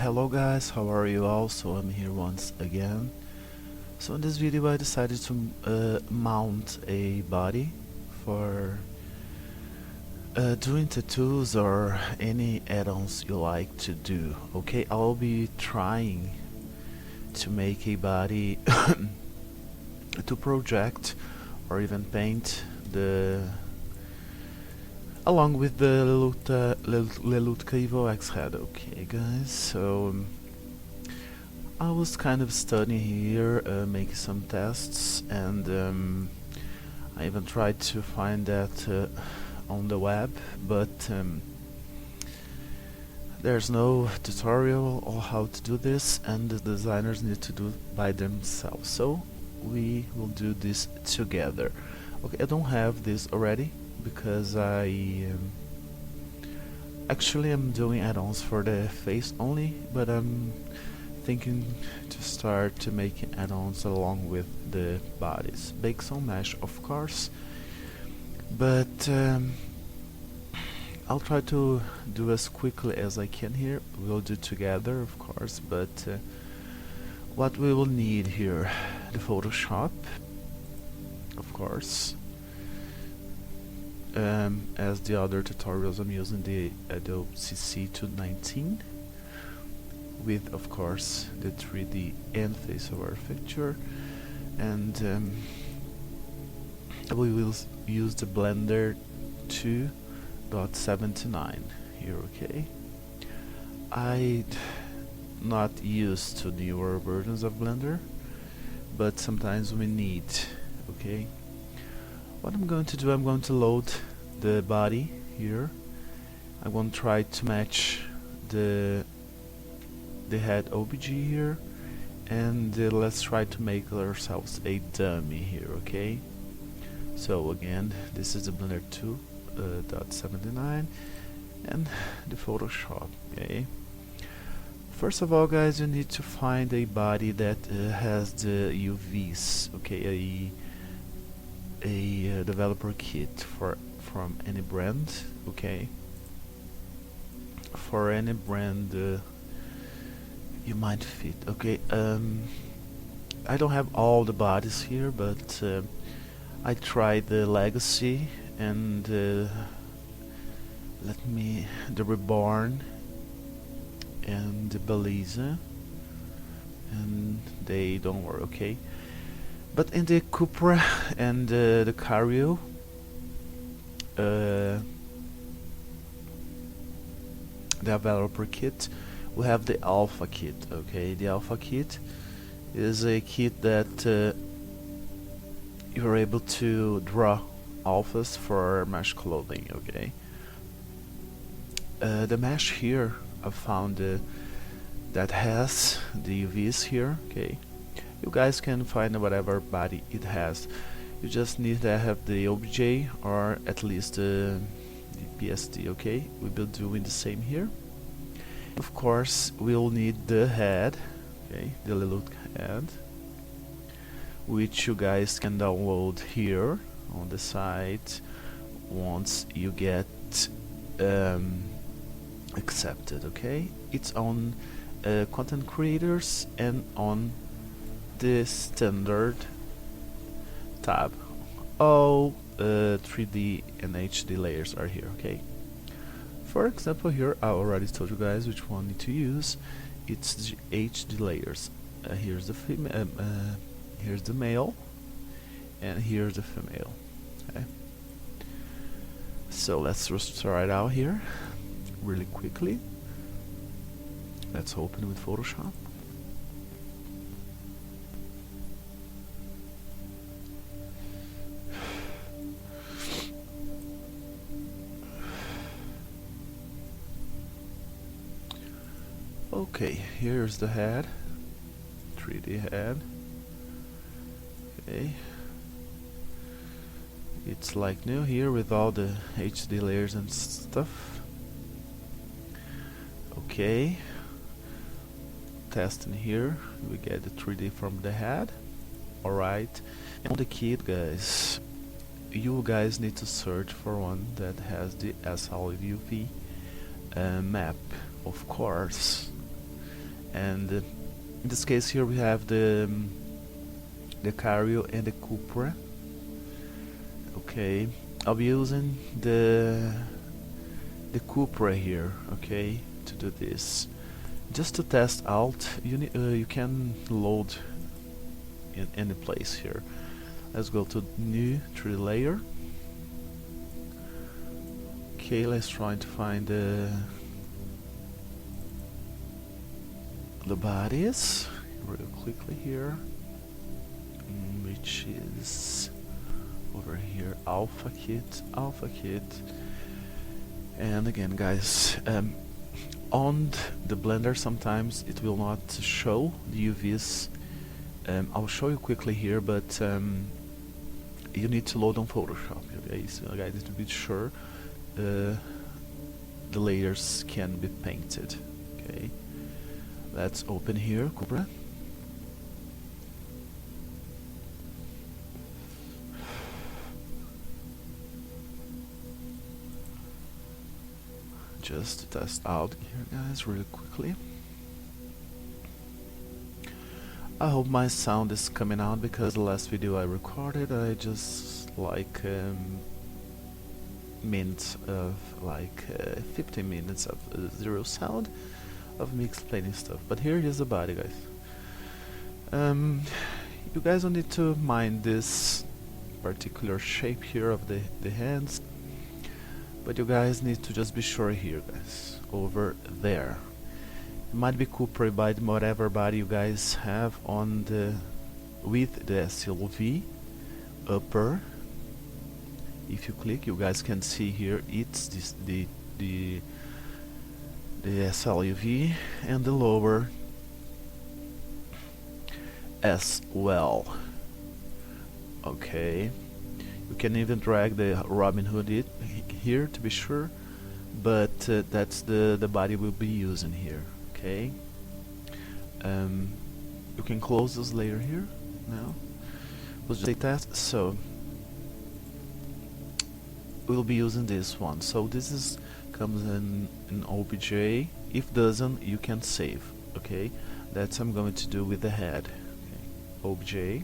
Hello guys, how are you all? So I'm here once again. So in this video I decided to mount a body for doing tattoos or any add-ons you like to do. Okay, I'll be trying to make a body to project or even paint the along with the Lelutka Evox head. Okay guys, so I was kind of studying here, making some tests, and I even tried to find that on the web, but there's no tutorial on how to do this, and the designers need to do it by themselves. So we will do this together. Okay, I don't have this already because actually I'm doing add-ons for the face only, but I'm thinking to start to making add-ons along with the bodies. Bake some mesh, of course, but I'll try to do as quickly as I can here. We'll do together, of course, but what we will need here: the Photoshop, of course. As the other tutorials, I'm using the Adobe CC 219 with, of course, the 3D and face of our picture, and we will use the Blender 2.79 here. Okay, I'm not used to newer versions of Blender, but sometimes we need. Okay, what I'm going to do, I'm going to load the body here. I'm going to try to match the head OBJ here, and let's try to make ourselves a dummy here. Okay, so again, this is the Blender 2.79 and the Photoshop. Okay, first of all guys, you need to find a body that has the UVs. Okay, a developer kit from any brand. Okay, for any brand you might fit. Okay, I don't have all the bodies here, but I tried the Legacy and the Reborn and the Belize, and they don't work. Okay, but in the Cupra and the Cario, the developer kit, we have the Alpha kit. Okay, the Alpha kit is a kit that you're able to draw alphas for mesh clothing. Okay, the mesh here I found that has the UVs here. Okay, you guys can find whatever body it has. You just need to have the OBJ or at least the PSD. Okay, we will be doing the same here. Of course, we'll need the head. Okay, the Lelutka head, which you guys can download here on the site once you get accepted. Okay, it's on content creators and on the standard tab. All 3D and HD layers are here. Okay, for example, here I already told you guys which one need to use. It's the HD layers. Here's the female, here's the male, and here's the female. Okay, so let's just try it out here really quickly. Let's open with Photoshop. Okay, here's the head, 3D head. Okay, it's like new here with all the HD layers and stuff. Okay, testing here, we get the 3D from the head. Alright, and on the kit guys, you guys need to search for one that has the SLUV map, of course. And in this case here we have the Cario and the Cupra. Okay, I'll be using the Cupra here, okay, to do this. Just to test out, you can load in any place here. Let's go to new 3D layer. Okay, let's try to find the bodies real quickly here, which is over here, alpha kit. And again, guys, on the Blender sometimes it will not show the UVs. I'll show you quickly here, but you need to load on Photoshop, guys. To be sure the layers can be painted. Okay, let's open here, Cupra. Just to test out here, guys, really quickly. I hope my sound is coming out, because the last video I recorded, I just like minutes of 15 minutes of zero sound of me explaining stuff. But here is the body, guys. You guys don't need to mind this particular shape here of the hands, but you guys need to just be sure here, guys, over there. It might be coupled by whatever body you guys have on with the SLV upper. If you click, you guys can see here it's the SLUV, and the lower as well. Okay, you can even drag the Robin Hood here to be sure, but that's the body we'll be using here. Okay, you can close this layer here now. We'll just take that. So we'll be using this one. So this comes in OBJ. If doesn't, you can save. Okay, that's I'm going to do with the head. Okay. OBJ.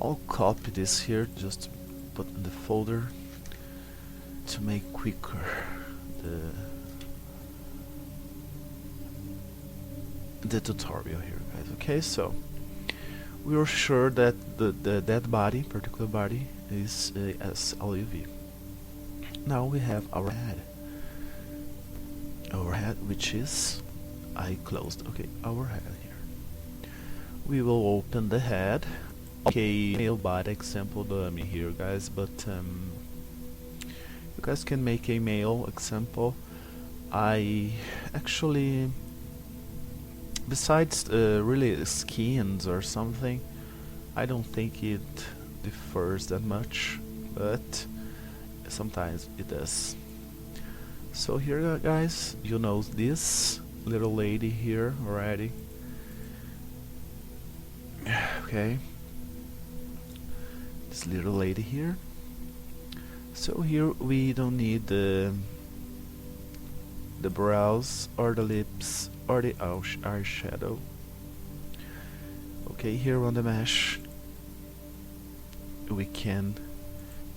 I'll copy this here, just put in the folder to make quicker the tutorial here, guys. Okay, so we are sure that that particular body is SLUV. Now we have our head, which is I closed. Okay, our head here. We will open the head. Okay, male body example dummy here, guys, but you guys can make a male example. I actually, besides really skins or something, I don't think it differs that much, but sometimes it does. So here, guys, you know this little lady here already. Okay, this little lady here. So here we don't need the brows or the lips or the eyeshadow. Okay, here on the mesh we can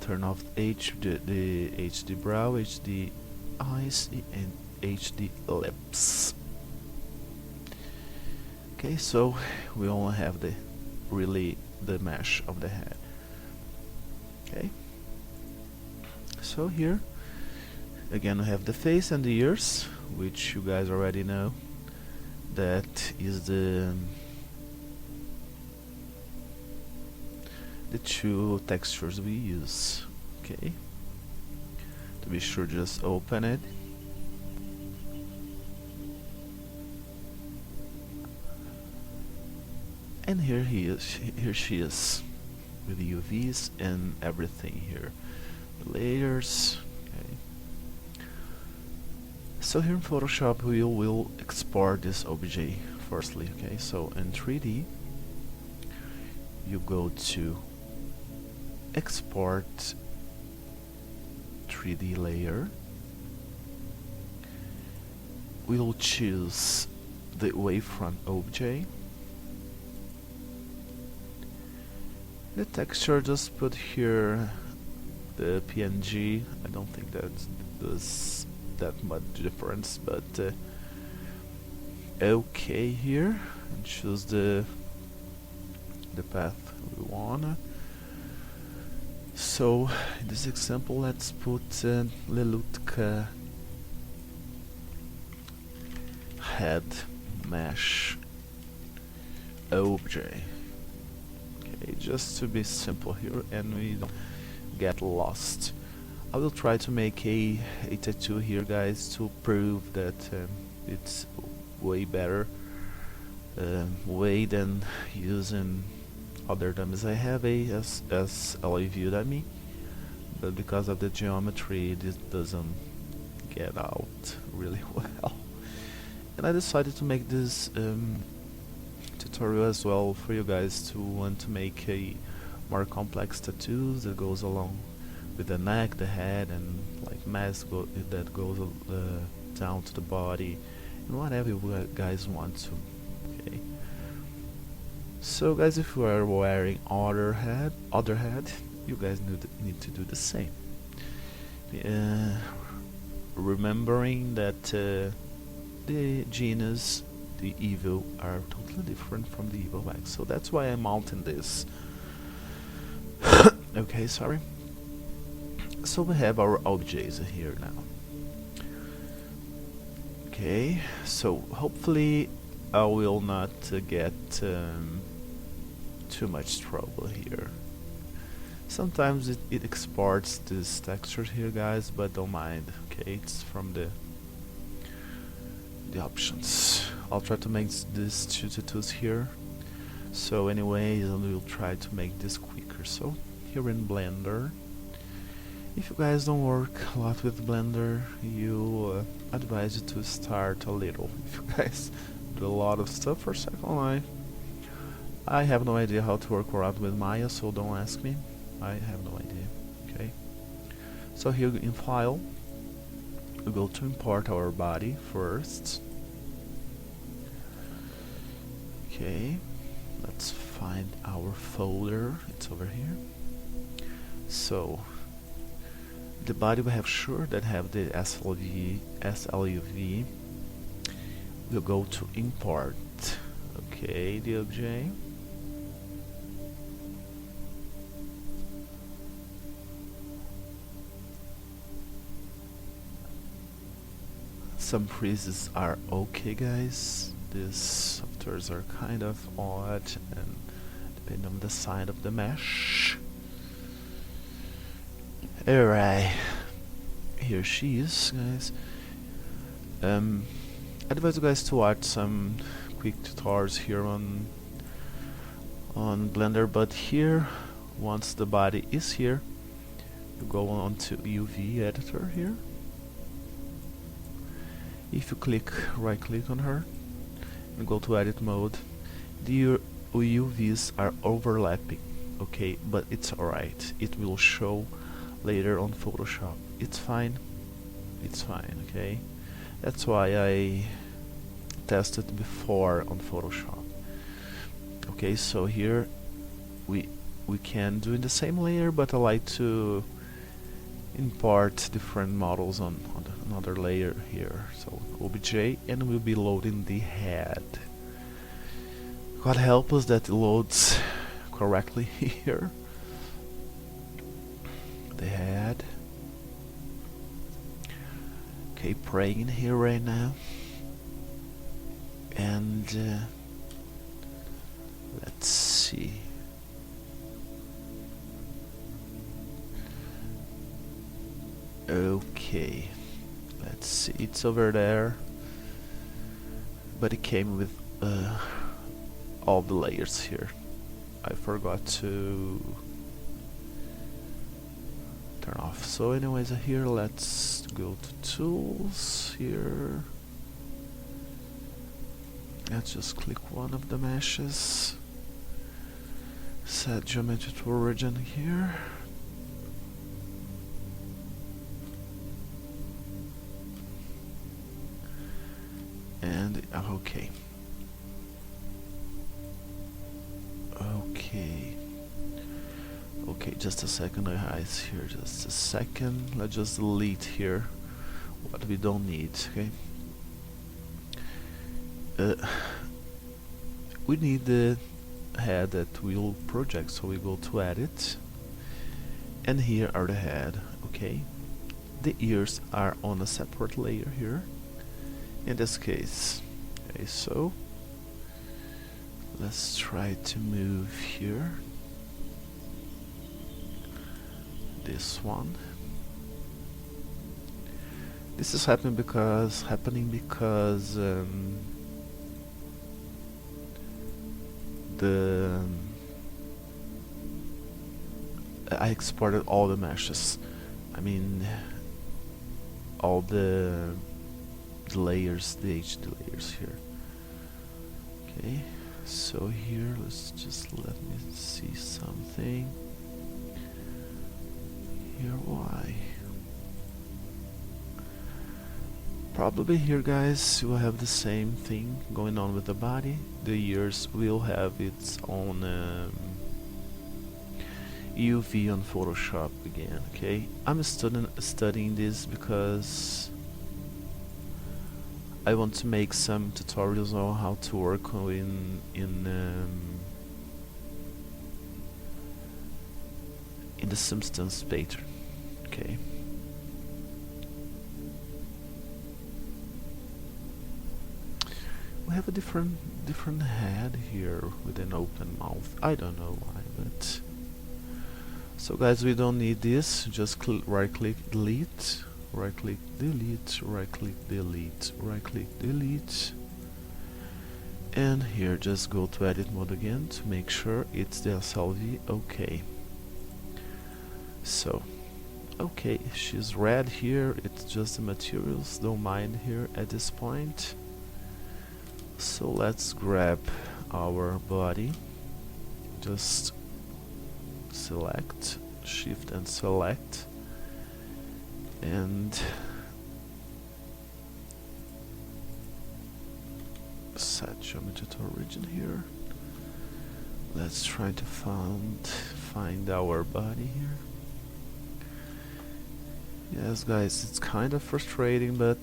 turn off the HD brow, HD eyes, and HD lips. Okay, so we only have the mesh of the head. Okay, so here again we have the face and the ears, which you guys already know. That is the two textures we use. Okay, to be sure, just open it. And here she is, with the UVs and everything here, the layers. Okay. So here in Photoshop we will export this OBJ firstly. Okay, so in 3D you go to export 3D layer, we'll choose the wavefront object. The texture, just put here the PNG. I don't think that does that much difference, but okay here, and choose the path we want. So in this example, let's put Lelutka head mesh object. Okay, just to be simple here and we don't get lost. I will try to make a tattoo here, guys, to prove that it's way better way than using other dummies. I have a SLV dummy, but because of the geometry this doesn't get out really well. And I decided to make this tutorial as well for you guys to want to make a more complex tattoos that goes along with the neck, the head, and like mask that goes down to the body, and whatever you guys want to. Okay. So guys, if you are wearing other head, you guys need to do the same. Remembering that the genus, the evil, are totally different from the evil wax, so that's why I'm mounting this. Okay, sorry. So we have our objects here now. Okay, so hopefully I will not get too much trouble here. Sometimes it exports this texture here, guys, but don't mind. Okay, it's from the options. I'll try to make these two tattoos here. So anyway, we'll try to make this quicker. So here in Blender, if you guys don't work a lot with Blender, you advise you to start a little. If you guys do a lot of stuff for Second Life, I have no idea how to work around with Maya, so don't ask me. I have no idea. Okay. So here in File, we go to import our body first. Okay. Let's find our folder. It's over here. So the body we have sure that have the SLUV. We'll go to import. Okay, the object. Some freezes are okay, guys. These softwares are kind of odd and depend on the side of the mesh. Alright, here she is, guys. I advise you guys to watch some quick tutorials here on Blender, but here, once the body is here, you go on to UV editor here. If you right click on her and go to edit mode, the UVs are overlapping, okay, but it's alright. It will show later on Photoshop. It's fine, okay. That's why I tested before on Photoshop. Okay, so here we can do in the same layer, but I like to import different models on another layer here. So OBJ, and we'll be loading the head. God help us that it loads correctly here. The head. Okay, praying here right now. And let's see. Okay, let's see, it's over there, but it came with all the layers here. I forgot to turn off. So anyways, here let's go to tools here. Let's just click one of the meshes, set geometry to origin here. and okay. Okay, just a second, guys. Here, just a second. Let's just delete here what we don't need. Okay. We need the head that will project, so we go to edit, and here are the head. Okay. The ears are on a separate layer here. In this case, okay. So let's try to move here. This one. This is happening because I exported all the meshes. I mean, all the layers, the HD layers here. Okay, so here let's just let me see something. Here, why? Probably here, guys, you will have the same thing going on with the body. The ears will have its own UV on Photoshop again. Okay, I'm studying this because I want to make some tutorials on how to work in the substance pattern. Okay. We have a different head here with an open mouth. I don't know why, but so guys, we don't need this. Just right click delete, right click delete, right click delete, right click delete, and here just go to edit mode again to make sure it's the SLV. Okay. So, okay, she's red here. It's just the materials. Don't mind here at this point. So let's grab our body. Just select, shift and select, and set geometry to origin here. Let's try to find our body here. Yes, guys, it's kind of frustrating, but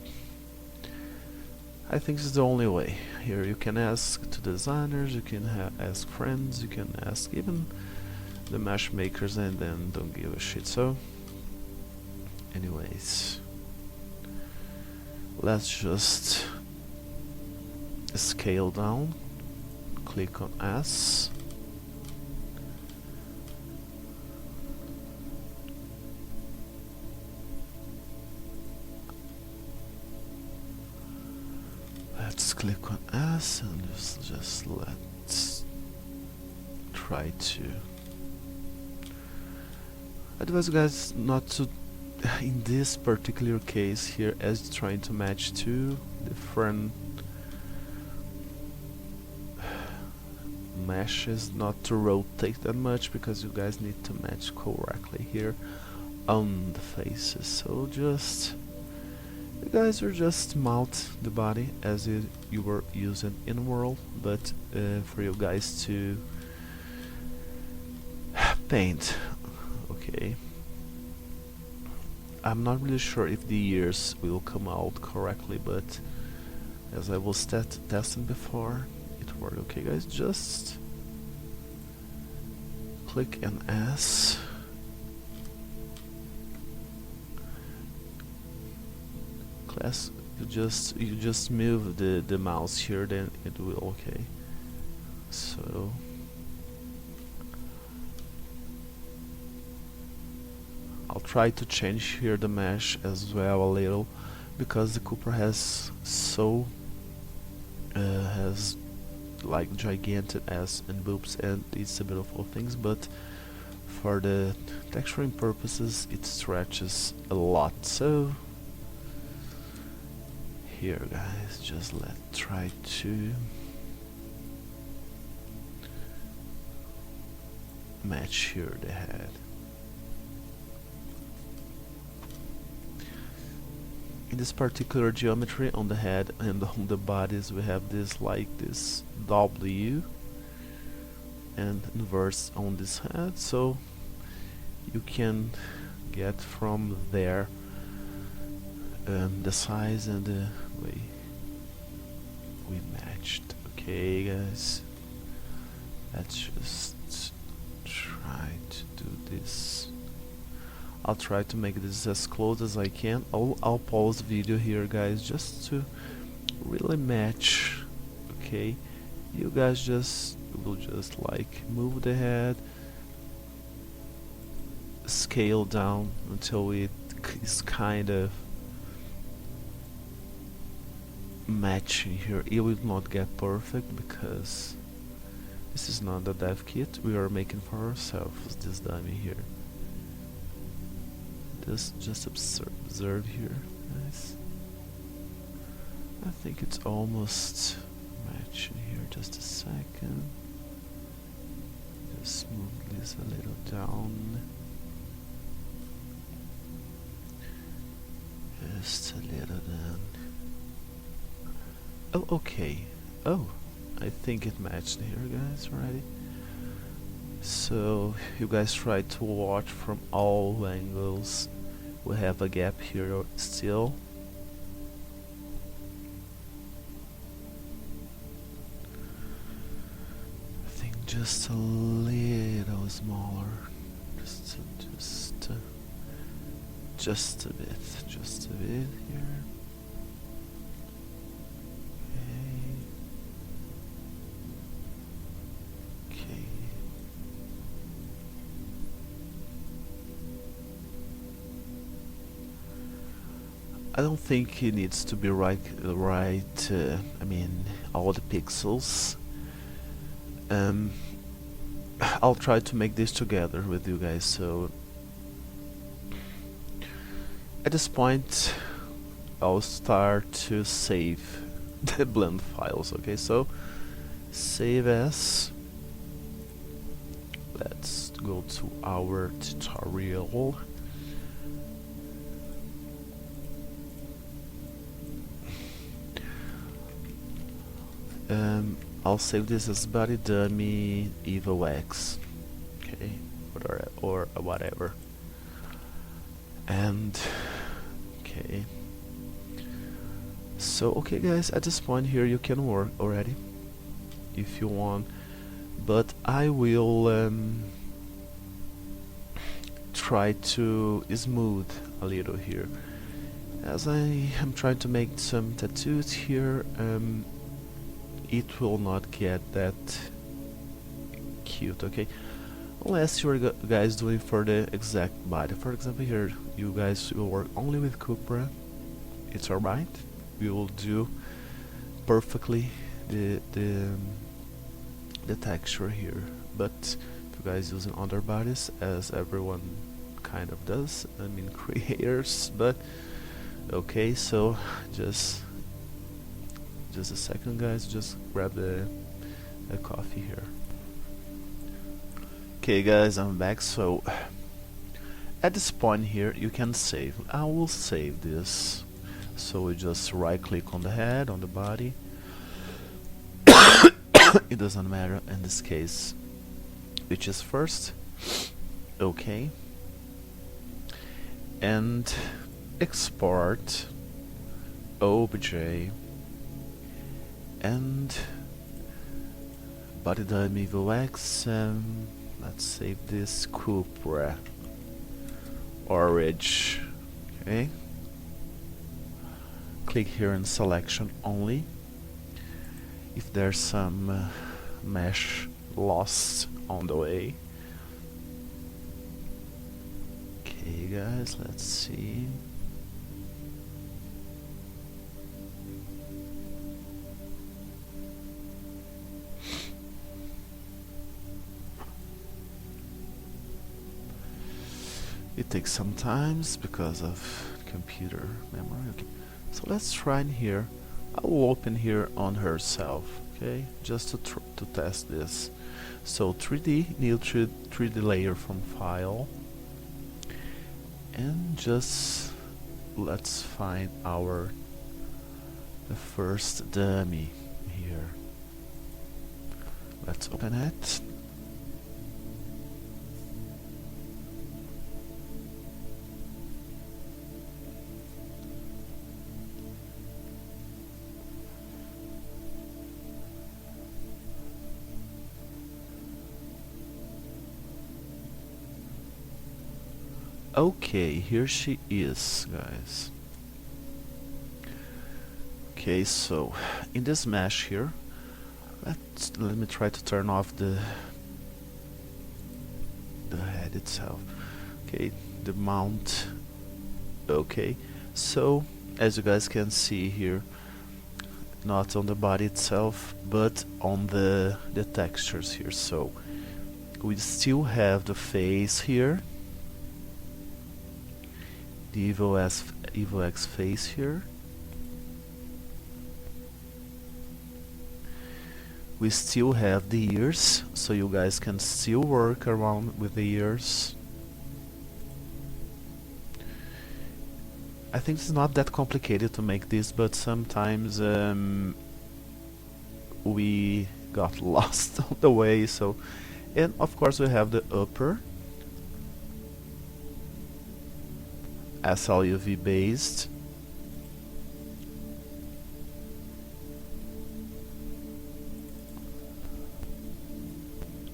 I think it's the only way. Here you can ask to designers, you can ask friends, you can ask even the mesh makers, and then don't give a shit. So anyways, let's just scale down, click on S, let's click on S and just let's try to advise guys not to in this particular case here, as trying to match two different meshes, not to rotate that much, because you guys need to match correctly here on the faces. So just you guys are just mount the body as you were using in world, but for you guys to paint. Okay, I'm not really sure if the ears will come out correctly, but as I was testing before, it worked. Okay, guys, just click an S. Class, you just move the mouse here, then it will. Okay, so I'll try to change here the mesh as well a little, because the Cooper has has like gigantic ass and boobs, and it's a beautiful things, but for the texturing purposes it stretches a lot. So here, guys, just let's try to match here the head. in this particular geometry on the head and on the bodies we have this like this W and inverse on this head, so you can get from there the size and the way we matched. Okay guys, let's just try to do this. I'll try to make this as close as I can. I'll pause the video here guys just to really match. Okay, you guys will just like move the head, scale down until it is kind of matching here. It will not get perfect because this is not the dev kit we are making for ourselves, this dummy here. Just observe here, guys. I think it's almost matching here. Just a second. Just move this a little down. Just a little down. Oh, okay. Oh, I think it matched here, guys. Already. So you guys try to watch from all angles. We have a gap here still. I think just a little smaller. Just a bit here. I don't think it needs to be right. I mean, all the pixels. I'll try to make this together with you guys. So at this point, I'll start to save the blend files. Okay, so save as. Let's go to our tutorial. I'll save this as body dummy Evox, okay, or whatever. And okay, so okay guys, at this point here you can work already if you want, but I will try to smooth a little here as I am trying to make some tattoos here. It will not get that cute, okay, unless you're guys doing for the exact body. For example, here you guys will work only with Cupra. It's alright, we will do perfectly the texture here. But if you guys using other bodies, as everyone kind of does, I mean creators, but okay, so just a second guys, just grab a coffee here. Okay guys, I'm back. So at this point here you can save. I will save this, so we just right click on the head, on the body. It doesn't matter in this case which is first. Okay, and export obj and body dummy Evox. Let's save this Cupra orange. Okay, click here in selection only. If there's some mesh lost on the way. Okay guys, let's see. It takes some times because of computer memory. Okay, so let's try in here. I will open here on herself, okay, just to test this. So 3D, new 3D layer from file, and just let's find the first dummy here. Let's open it. Okay, here she is, guys. Okay, so in this mesh here, let me try to turn off the head itself. Okay, the mount. Okay, so as you guys can see here, not on the body itself, but on the textures here. So we still have the face here, the Evox face here. We still have the ears, so you guys can still work around with the ears. I think it's not that complicated to make this, but sometimes we got lost on the way. So, and of course we have the upper SLUV based,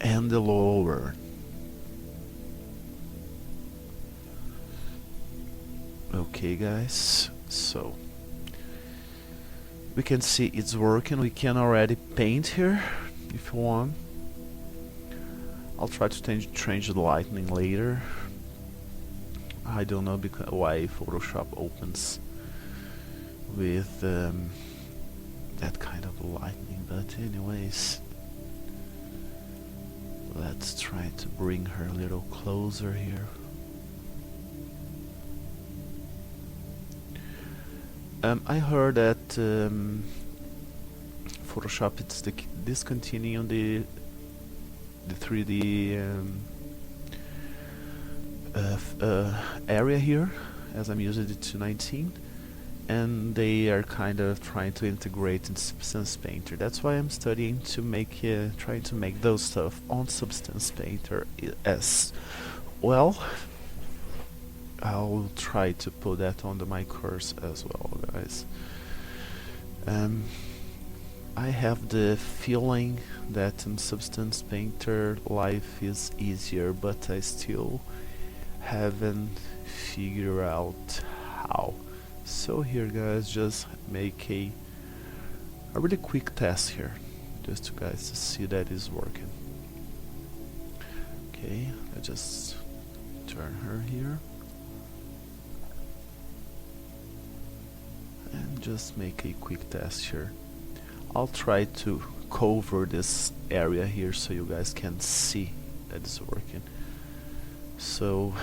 and the lower. Okay, guys, so we can see it's working. We can already paint here if you want. I'll try to change the lighting later. I don't know why Photoshop opens with that kind of lighting, but anyways, let's try to bring her a little closer here. I heard that Photoshop is discontinuing the 3D area here, as I'm using the 219, and they are kind of trying to integrate in Substance Painter. That's why I'm studying to make trying to make those stuff on Substance Painter as well. I'll try to put that on my course as well, guys. I have the feeling that in Substance Painter life is easier, but I still haven't figured out how. So here, guys, just make a really quick test here, just to guys to see that is working. Okay, I just turn her here and just make a quick test here. I'll try to cover this area here so you guys can see that it's working. So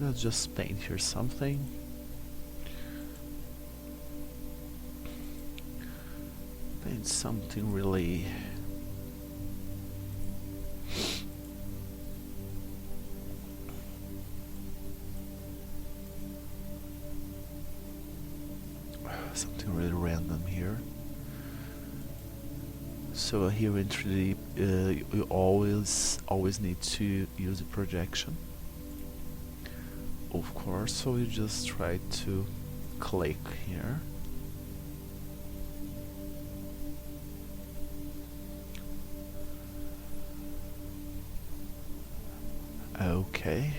let's just paint here something. Paint something really random here. So here in 3D you always need to use a projection, of course, so you just try to click here. Okay.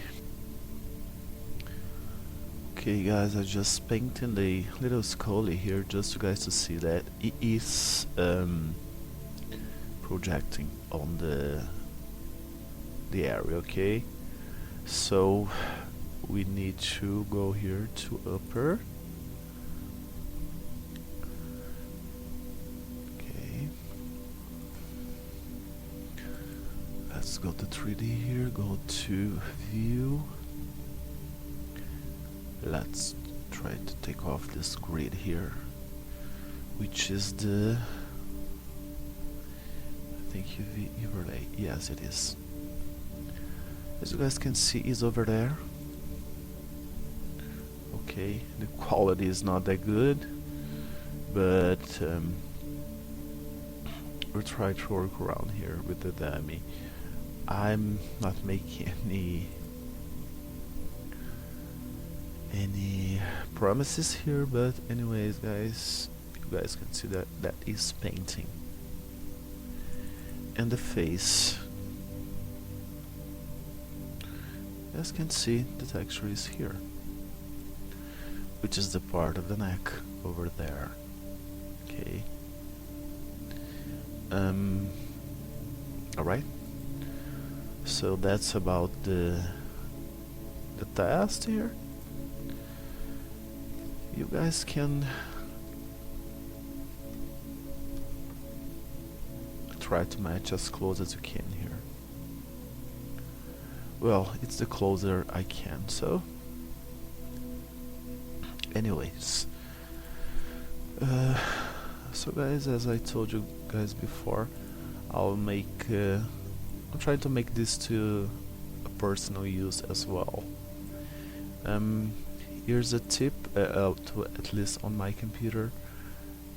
Okay, guys, I just painted the little scully here just to guys to see that it is projecting on the area. Okay, so we need to go here to upper. Okay, let's go to 3D here, go to view. Let's try to take off this grid here, which is the, I think UV overlay. Yes, it is. As you guys can see, is over there. Okay, the quality is not that good, but we'll try to work around here with the dummy. I'm not making any promises here, but anyways, guys, you guys can see that that is painting. And the face, as you can see, the texture is here, which is the part of the neck over there. Okay. Alright. So that's about the test here. You guys can try to match as close as you can here. Well, it's the closer I can, so anyways, so guys, as I told you guys before, I'm trying to make this to a personal use as well. Here's a tip, to at least on my computer,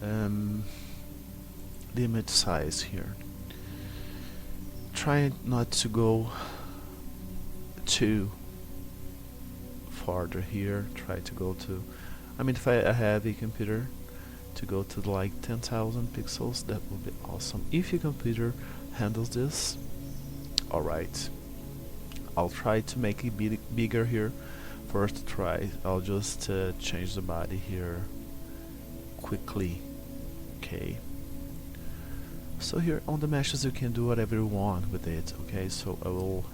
the image size here. Try not to go too farther here. Try to go to, I mean, if I have a computer, to go to like 10,000 pixels, that would be awesome. If your computer handles this, alright. I'll try to make it bigger here. First try, I'll just change the body here quickly. Okay. So here on the meshes you can do whatever you want with it. Okay, so I will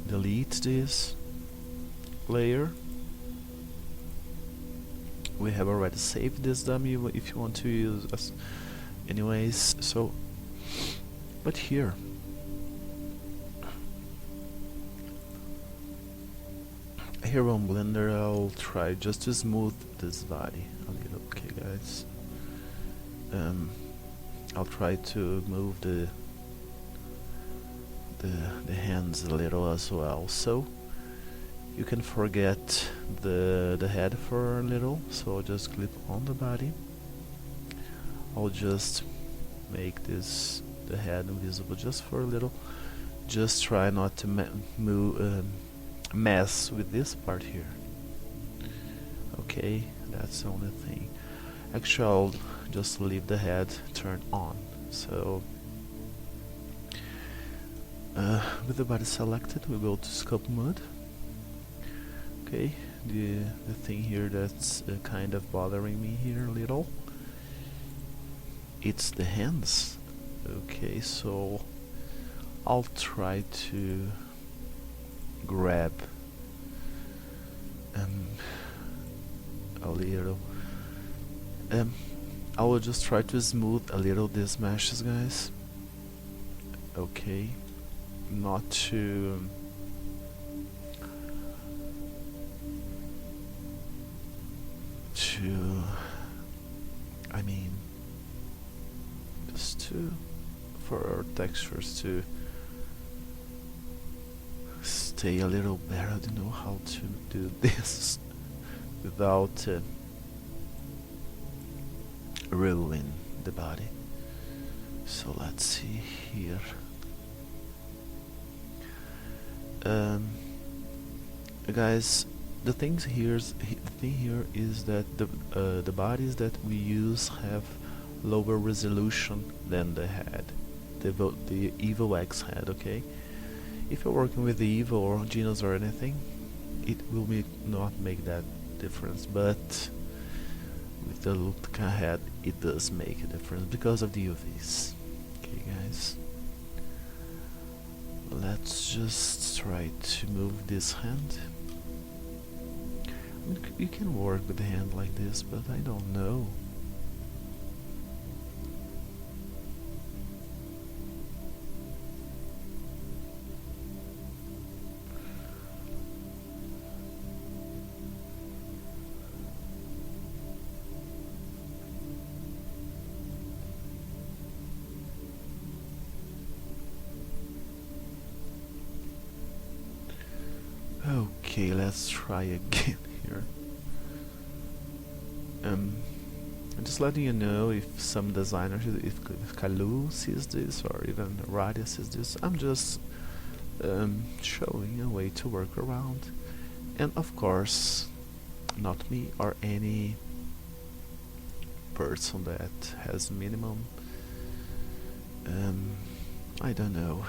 delete this layer. We have already saved this dummy if you want to use us anyways. So, but here on Blender I'll try just to smooth this body a little. Okay guys, I'll try to move the hands a little as well, so you can forget the head for a little. So I'll just click on the body. I'll just make this the head invisible just for a little. Just try not to mess with this part here. Okay, that's the only thing. Actually, I'll just leave the head turned on. So with the body selected, we go to scope mode. Okay, the thing here that's kind of bothering me here a little, it's the hands. Okay, so I'll try to grab a little. I will just try to smooth a little these meshes, guys. Okay, not to I mean, just for our textures to stay a little better. I don't know how to do this without ruin the body. So let's see here. Guys, the thing here is that the bodies that we use have lower resolution than the head, the Evox head. Okay, if you're working with the Evo or Genos or anything, it will not make that difference, but with the Lelutka head it does make a difference because of the UVs. Okay guys, let's just try to move this hand. I mean, you can work with the hand like this, but I don't know. Okay, let's try again here. I'm just letting you know if some designers, if Kalu sees this or even Radia sees this, I'm just showing a way to work around. And of course, not me or any person that has minimum, I don't know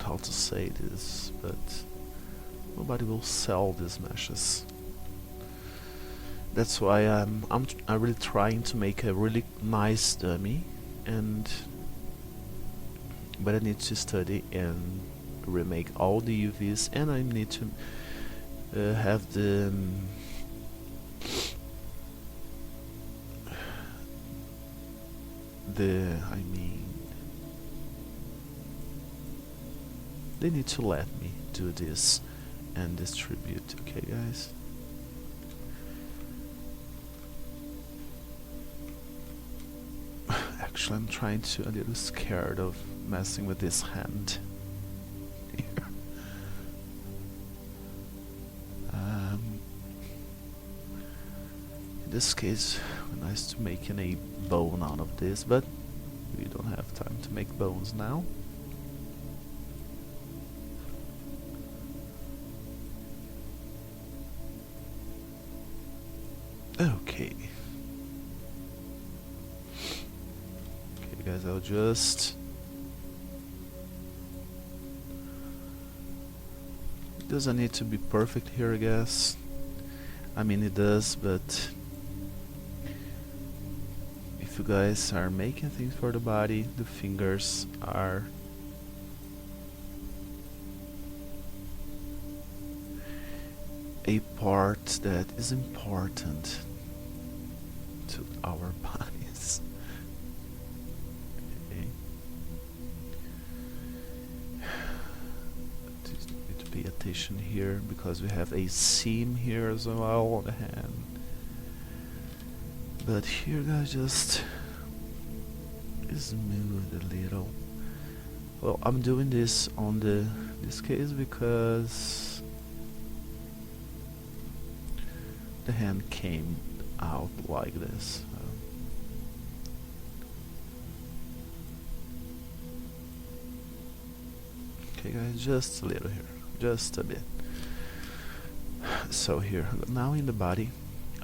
how to say this, but nobody will sell these meshes. That's why I'm really trying to make a really nice dummy, but I need to study and remake all the UVs, and I need to have the I mean, they need to let me do this and distribute. Okay, guys. Actually, I'm trying to, a little scared of messing with this hand here. In this case, nice to make a bone out of this, but we don't have time to make bones now. Okay. Okay, guys, I'll just... It doesn't need to be perfect here, I guess. I mean, it does, but if you guys are making things for the body, the fingers are a part that is important to our bodies. Okay. Need to pay attention here because we have a seam here as well on the hand. But here, guys, just smooth a little. Well, I'm doing this on this case because the hand came out like this. Okay, guys, just a little here, just a bit. So here, now in the body,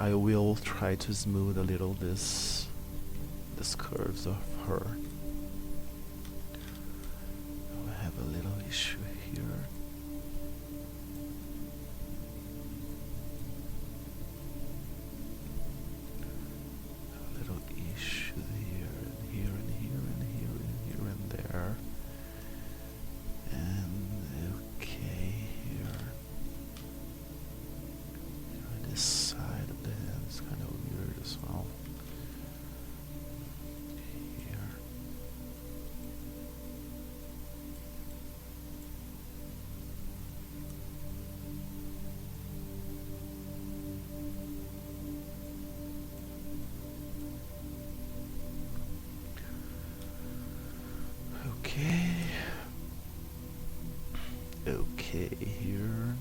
I will try to smooth a little this curves of her. I have a little issue here. A little issue here and here and here and here and here and there. And okay, here. On this side of the head is kind of weird as well. Okay, here.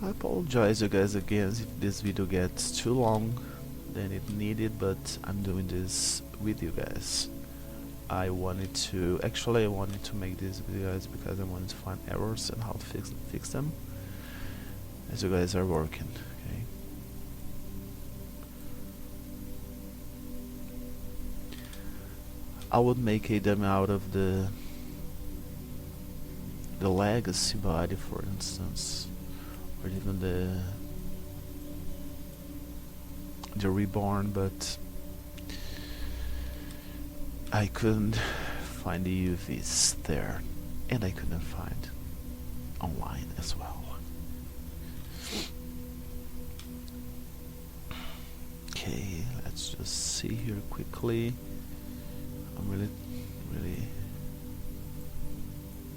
I apologize you guys again if this video gets too long than it needed, but I'm doing this with you guys. I wanted to make this video, guys, because I wanted to find errors and how to fix them as you guys are working. Okay. I would make a demo out of the legacy body, for instance, or even the reborn, but I couldn't find the UVs there, and I couldn't find online as well. Okay, let's just see here quickly. I'm really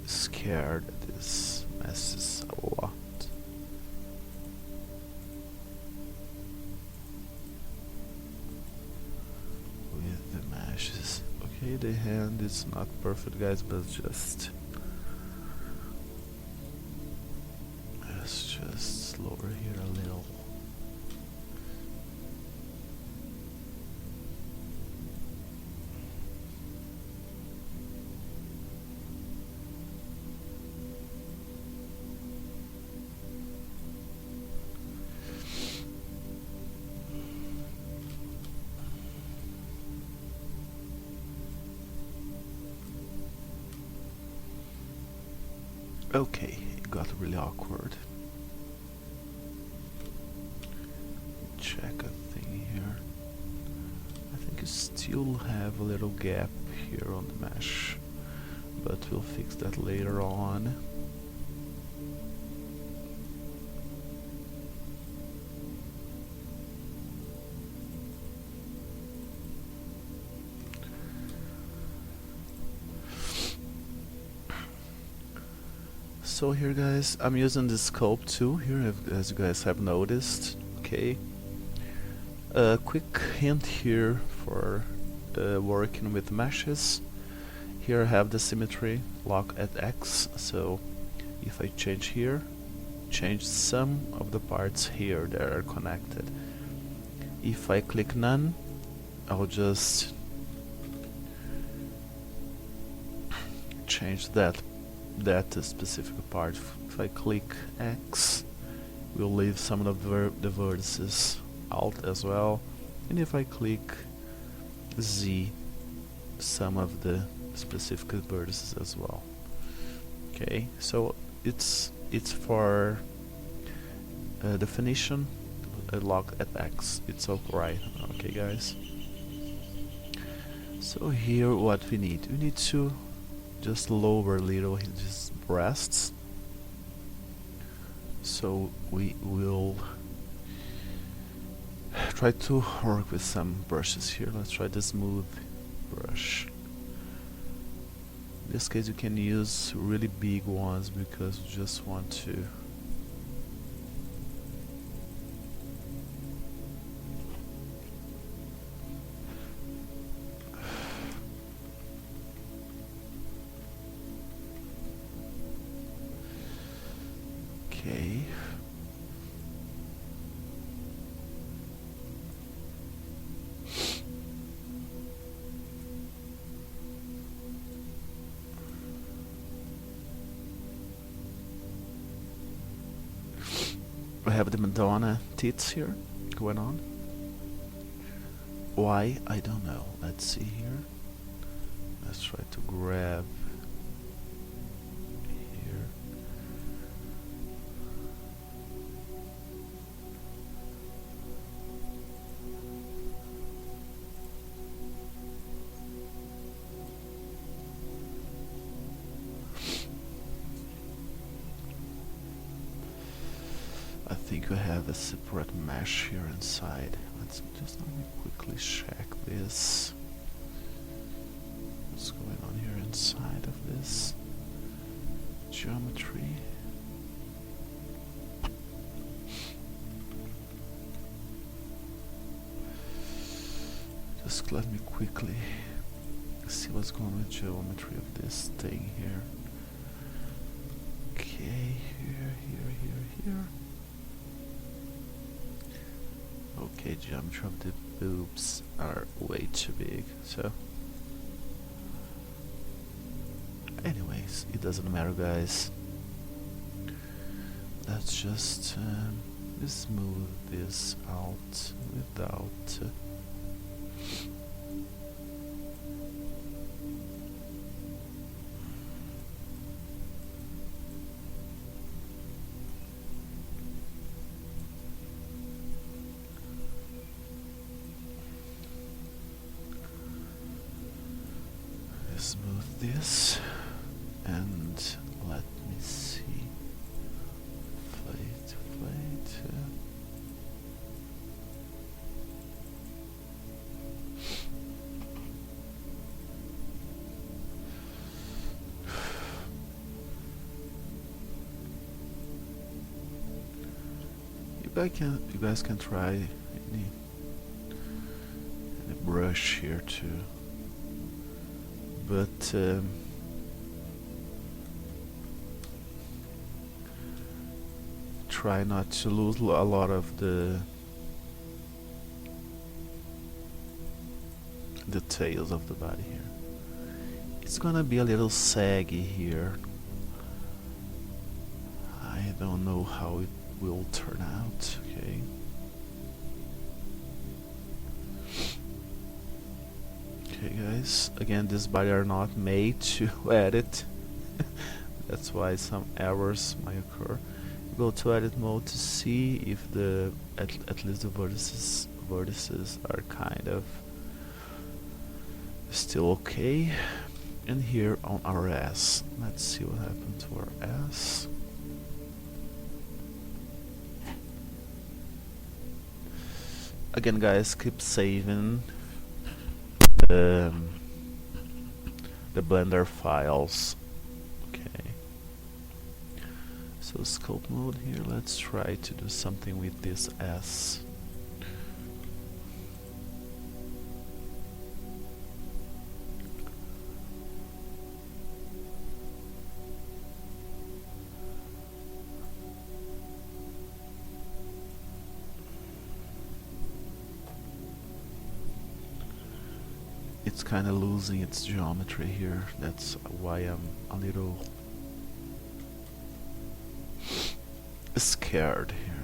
scared that this messes a lot. With the meshes. Okay. Okay, the hand is not perfect, guys, but let's just lower here a little. Okay, it got really awkward. Check a thing here. I think you still have a little gap here on the mesh, but we'll fix that later on. So here, guys, I'm using the scope tool here, as you guys have noticed. Okay, a quick hint here for working with meshes. Here I have the symmetry lock at X, so if I change here, change some of the parts here that are connected. If I click none, I'll just change that specific part. If I click X, we'll leave some of the vertices out as well, and if I click Z, some of the specific vertices as well. Okay, so it's for definition, lock at X. It's alright. Okay, guys. So here, what we need to just lower a little his breasts. So we will try to work with some brushes here. Let's try the smooth brush. In this case you can use really big ones because you just want to okay. We have the Madonna tits here going on. Why? I don't know. Let's see here. Let's try to grab here. I think we have a separate mesh here inside. Let's just let me quickly check this. What's going on here inside of this geometry? Just let me quickly see what's going on with geometry of this thing here. Okay, here. Okay, geometry of the boobs are way too big, so anyways, it doesn't matter, guys. Let's just smooth this out without smooth this, and let me see. Plate. You guys can try any brush here too. but try not to lose a lot of the details of the body here. It's gonna be a little saggy here. I don't know how it will turn out. Okay. Okay guys, again, this body are not made to edit. That's why some errors might occur. Go to edit mode to see if the at least the vertices are kind of still okay. And here on our S, let's see what happened to our S. Again guys, keep saving the Blender files. Okay. So scope mode here, let's try to do something with this S. It's kind of losing its geometry here. That's why I'm a little scared here.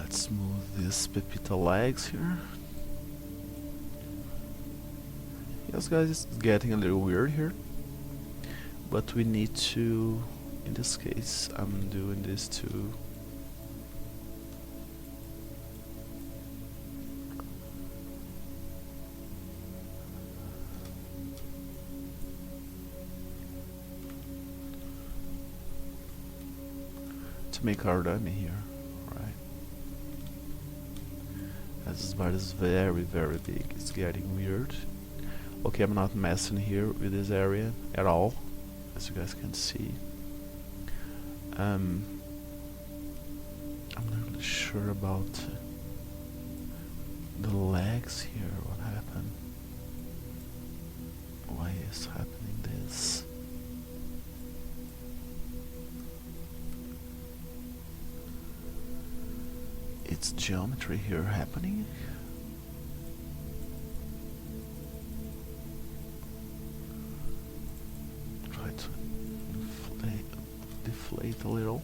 Smooth these Pepita legs here. Yes guys, it's getting a little weird here, but we need to, in this case I'm doing this to make our dummy here. This part is very big, it's getting weird. Okay, I'm not messing here with this area at all, as you guys can see. I'm not really sure about the legs here, what happened? Why is happening this? It's geometry here happening. Try to deflate a little.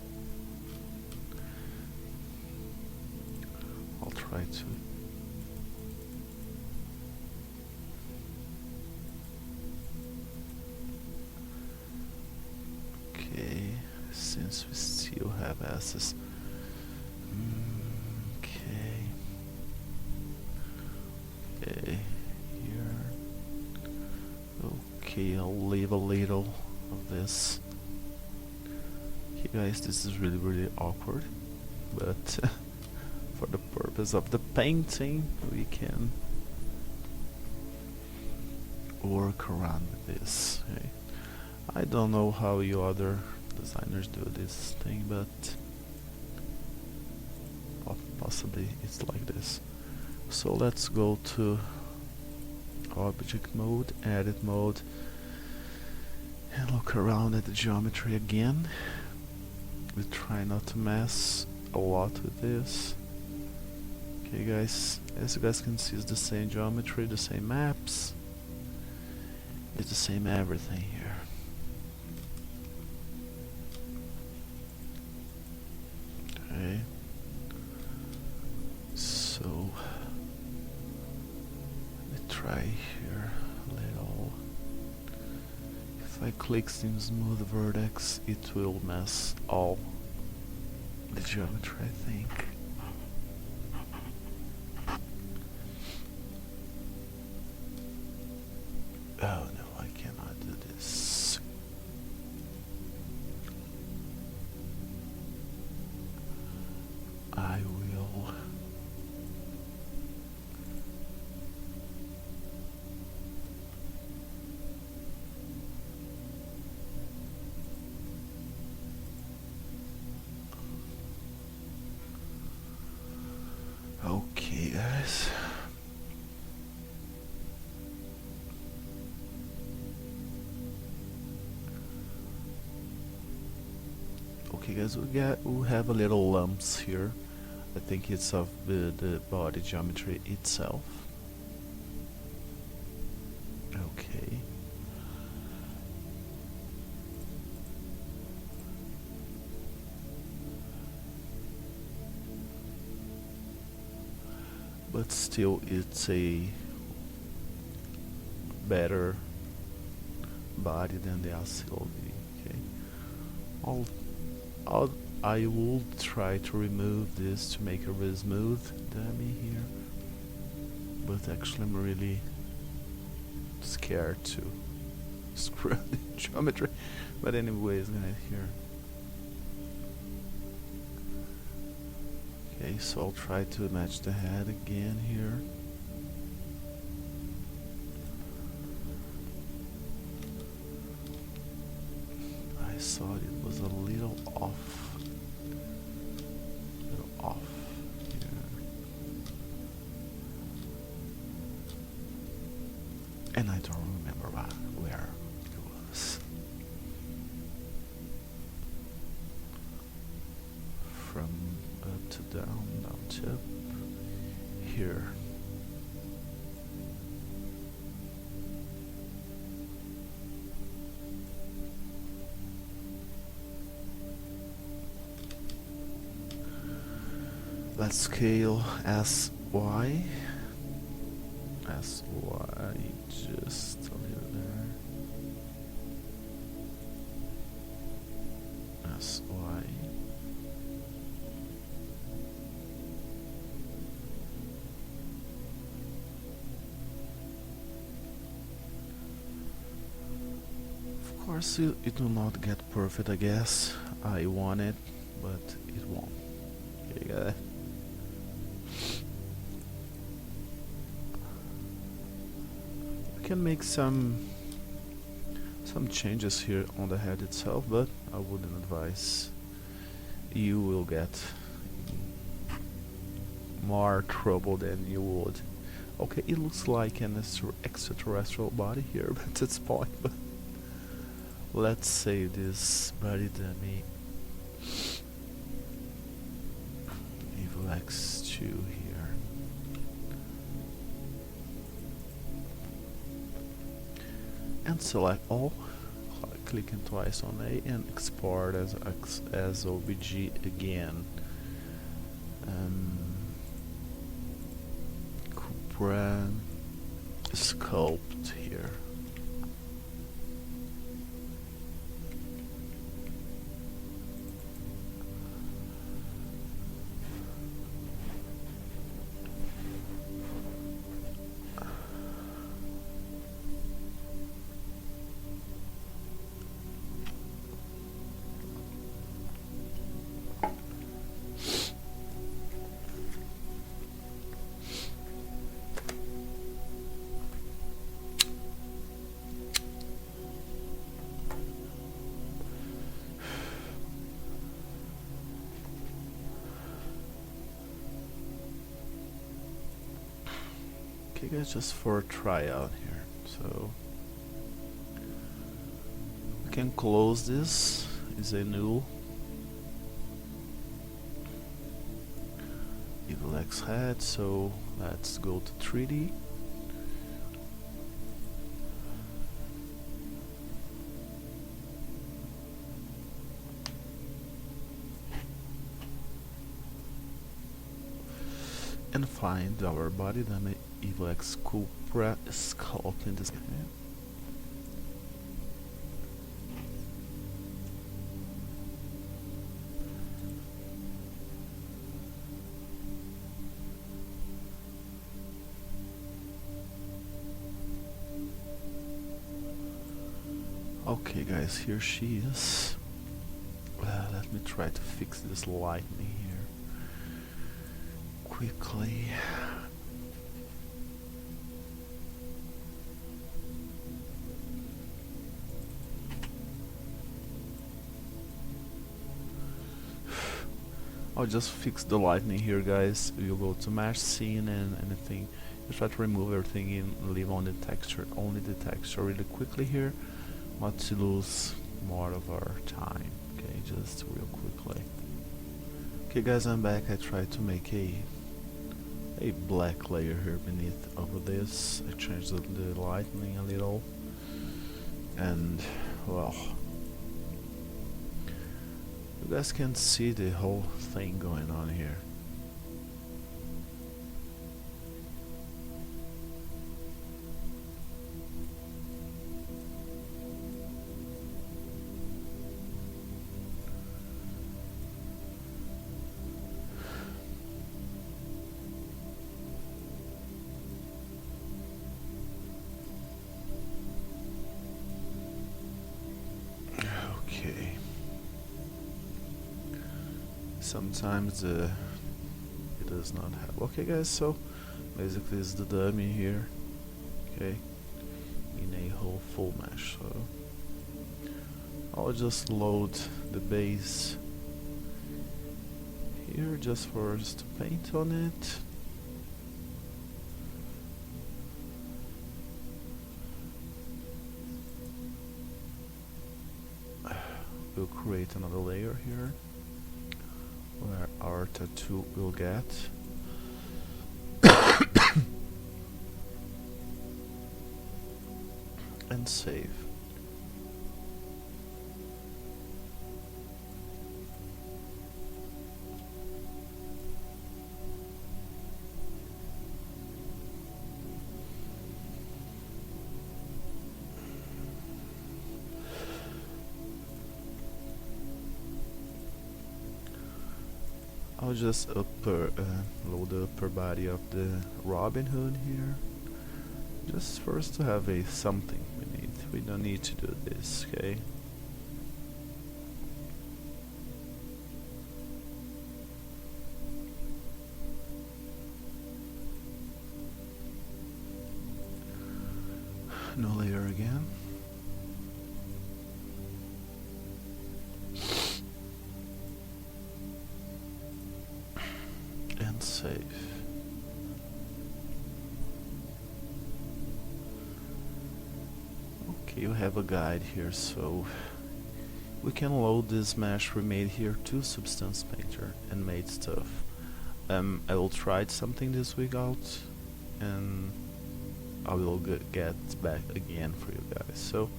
I'll try to. Okay, since we still have S's. Okay, I'll leave a little of this. Okay guys, this is really awkward, but for the purpose of the painting we can work around with this. Okay? I don't know how you other designers do this thing, but possibly it's like this. So let's go to object mode, edit mode, and look around at the geometry again. We try not to mess a lot with this. Okay guys, as you guys can see, it's the same geometry, the same maps, it's the same everything here. Okay, so let me try here a little. If I click smooth vertex, it will mess all the geometry, I think. Oh no, I cannot do this. Okay guys, we have a little lumps here. I think it's of the body geometry itself. Okay. But still it's a better body than the Sluv. Okay. I will try to remove this to make a really smooth dummy here, but actually I'm really scared to screw the geometry. But anyways, guys, here. Okay, so I'll try to match the head again here. I saw it was a little off. And I don't remember where it was. From up to down, down to up. Here. Let's scale SY. SY just a little there. SY. Of course it will not get perfect, I guess. I want it, but it won't. Okay, guys. Can make some changes here on the head itself, but I wouldn't advise. You will get more trouble than you would. Okay, it looks like an extraterrestrial body here, but that's point. But let's save this body dummy. Evox 2 here. And select all, clicking twice on A and export as OBJ again. Cupra sculpt here. Okay guys, just for a tryout here. So we can close this, is a null. Evox head, so let's go to 3D. And find our body dummy Evox Cupra sculpt in this game. Okay guys, here she is. Let me try to fix this lightning here quickly. I'll just fix the lightning here, guys. You go to mesh scene and anything. You try to remove everything and leave on the texture, only the texture really quickly here. Not to lose more of our time. Okay, just real quickly. Okay guys, I'm back. I tried to make a black layer here beneath over this. I changed the lighting a little, and well, you guys can see the whole thing going on here. Okay. Sometimes it does not have. Okay, guys. So basically, it's the dummy here. Okay, in a whole full mesh. So I'll just load the base here just for us to paint on it. We'll create another layer here where our tattoo will get. And save. I'll just load the upper body of the Robin Hood here, just for us to have a something beneath. We don't need to do this, okay? No layer again. And save. Okay, you have a guide here, so we can load this mesh we made here to Substance Painter and made stuff. I will try something this week out, and I will get back again for you guys. So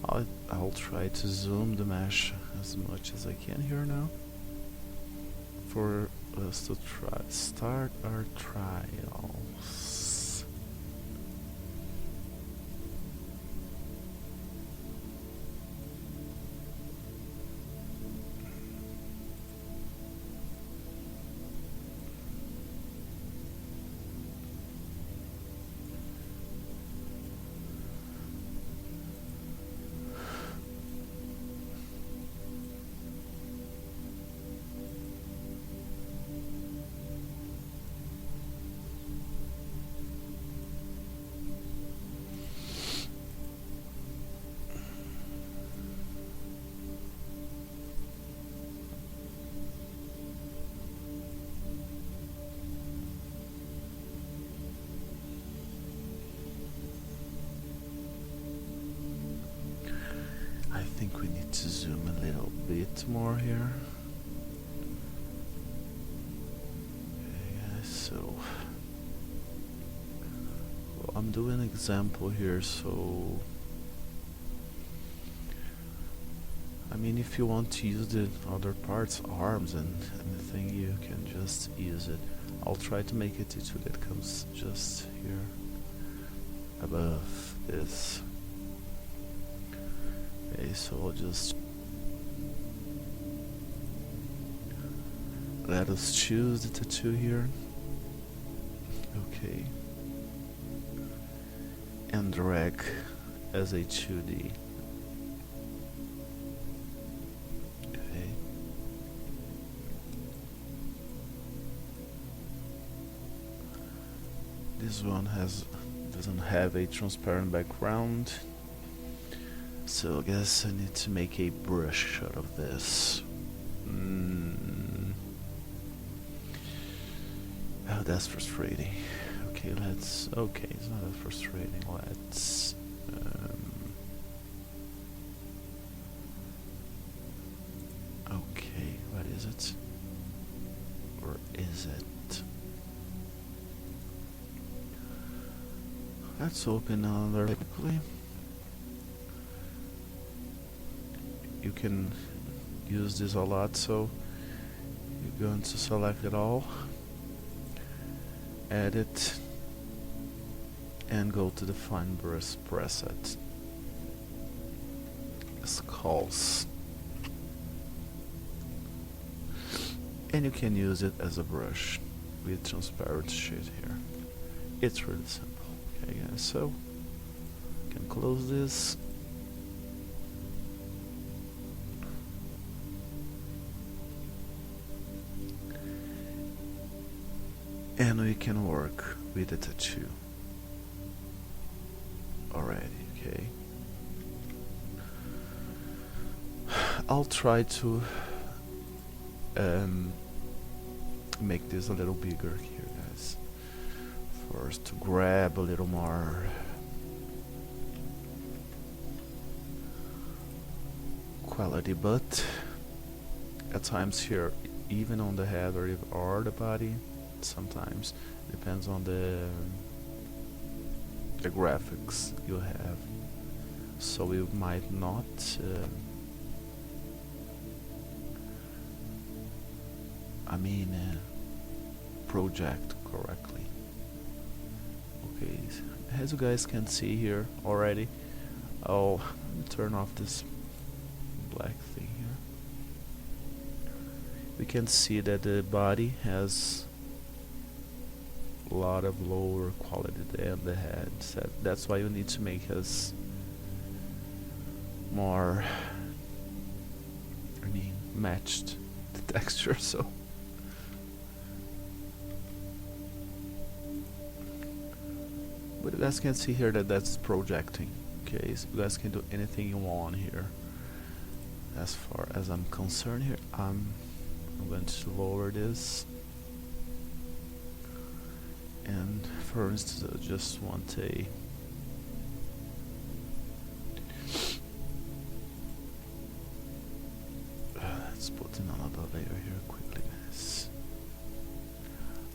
I'll try to zoom the mesh as much as I can here now for us to start our trials. I think we need to zoom a little bit more here. Okay, guys, so well, I'm doing an example here, so I mean, if you want to use the other parts, arms and anything, you can just use it. I'll try to make a tattoo that comes just here above this. Okay, so I'll just let us choose the tattoo here. Okay, and drag as a 2D. Okay, this one doesn't have a transparent background. So I guess I need to make a brush shot of this. Oh, that's frustrating. Okay, it's not that frustrating. Let's is it? Or is it? Let's open another quickly. You can use this a lot, so you're going to select it all, edit, and go to the fine brush preset. Skulls. And you can use it as a brush with transparent shade here. It's really simple. Okay guys, so you can close this. And we can work with the tattoo already, okay? I'll try to make this a little bigger here, guys. First, to grab a little more quality, but at times here, even on the head or the body, sometimes depends on the graphics you have, so we might not project correctly. Okay, as you guys can see here already, I'll turn off this black thing here. We can see that the body has a lot of lower quality than the head, so that's why you need to make us more matched the texture. So but you guys can see here that that's projecting. Okay, so you guys can do anything you want here. As far as I'm concerned here, I'm going to lower this. And for instance, I just want a let's put in another layer here quickly, guys.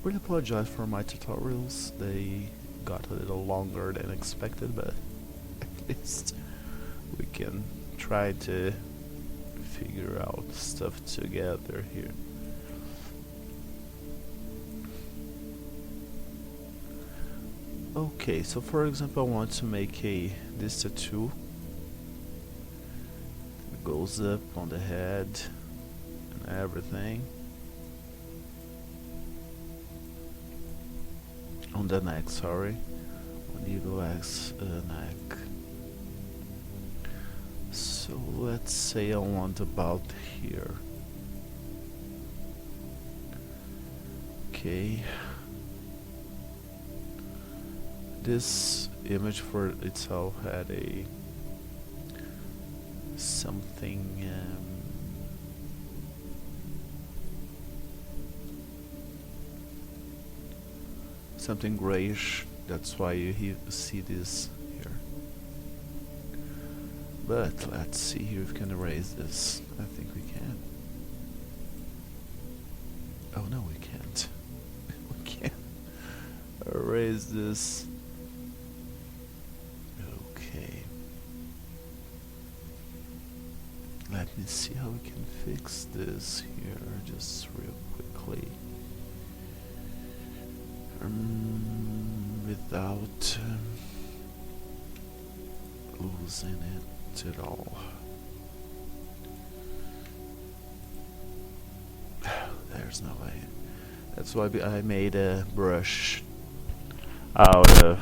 Really apologize for my tutorials. They got a little longer than expected, but at least we can try to figure out stuff together here. Okay, so for example, I want to make this tattoo. It goes up on the head and everything. On the neck, sorry. On Eagle X neck. So let's say I want about here. Okay. This image for itself had a something something grayish. That's why you see this here. But let's see here if we can erase this. I think we can. Oh no, we can't. We can't erase this. Okay. Let me see how we can fix this here, just real quickly. Without losing it at all. There's no way. That's why I made a brush out of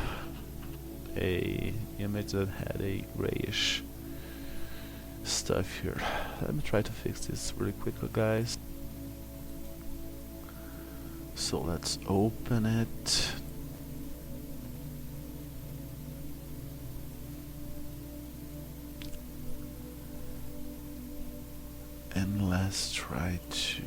a image that had a grayish stuff here. Let me try to fix this really quickly, guys. So let's open it. And let's try to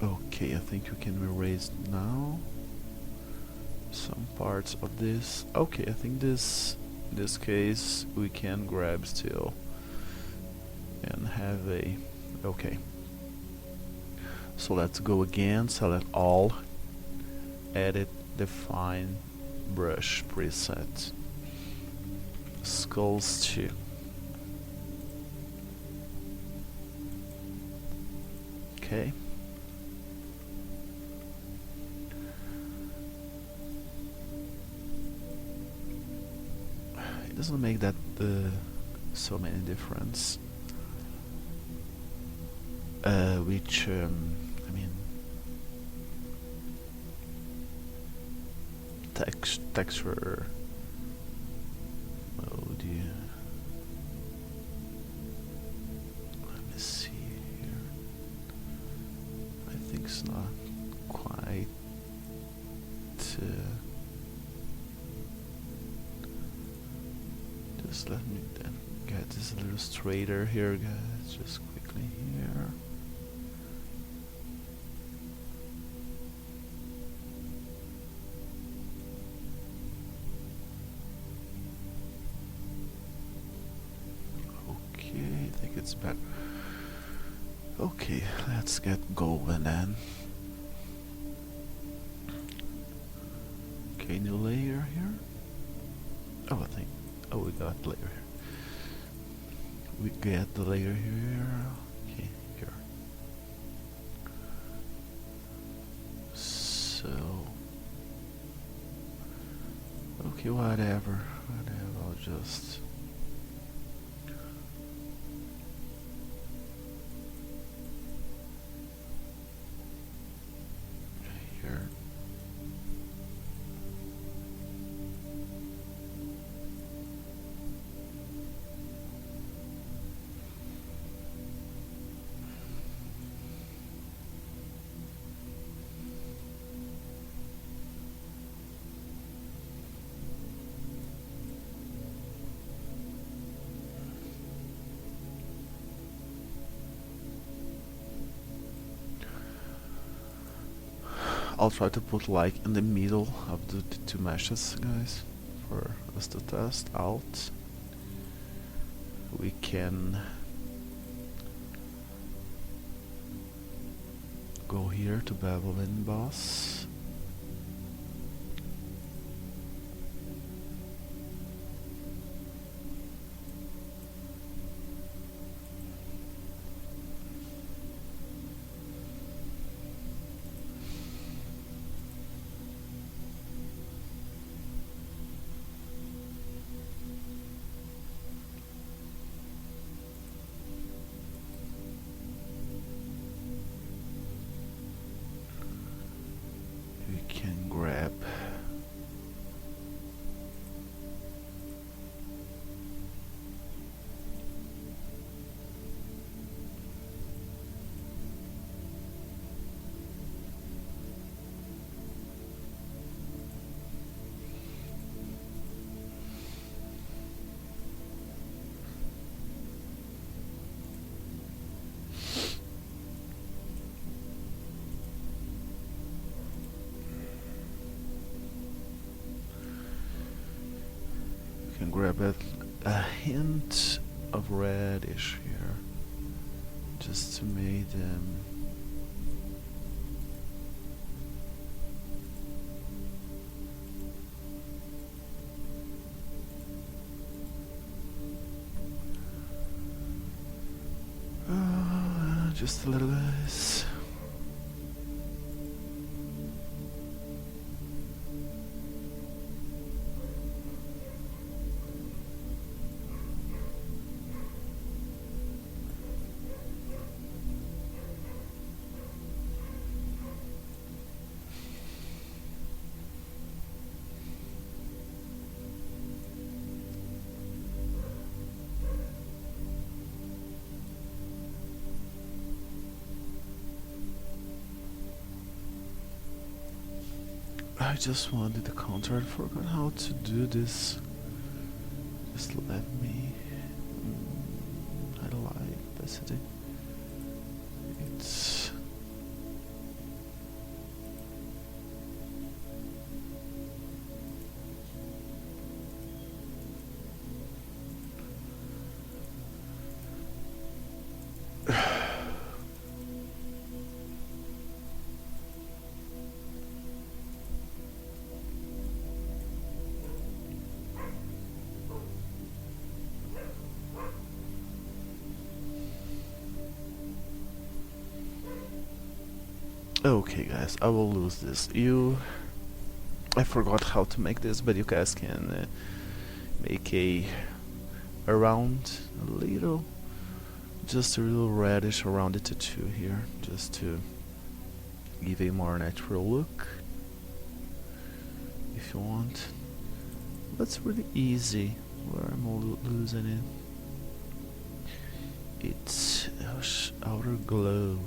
Okay, I think we can erase now some parts of this. Okay, I think this case we can grab still and have a okay. So let's go again, select all, edit, define, brush preset, skulls 2. Okay. It doesn't make that so many difference. Which I mean, texture mode. Yeah. Let me see here. I think it's not quite. Just let me then get this illustrator here, guys. Just quickly here. Okay, I think it's better. Okay, let's get going then. Okay, new layer here. Oh, I think. Oh, we got the layer here. We get the layer here. Okay, here. So. Okay, whatever. I'll just. Here. I'll try to put like in the middle of the two meshes, guys, for us to test out. We can go here to bevel and emboss. We can grab a hint of reddish here, just to make them just a little, guys. I just wanted the counter. I forgot how to do this. Just let me. I don't like opacity. It's Okay guys, I will lose this. I forgot how to make this, but you guys can make just a little reddish around the tattoo here, just to give a more natural look, if you want. That's really easy. Where I'm losing it. It's outer glow.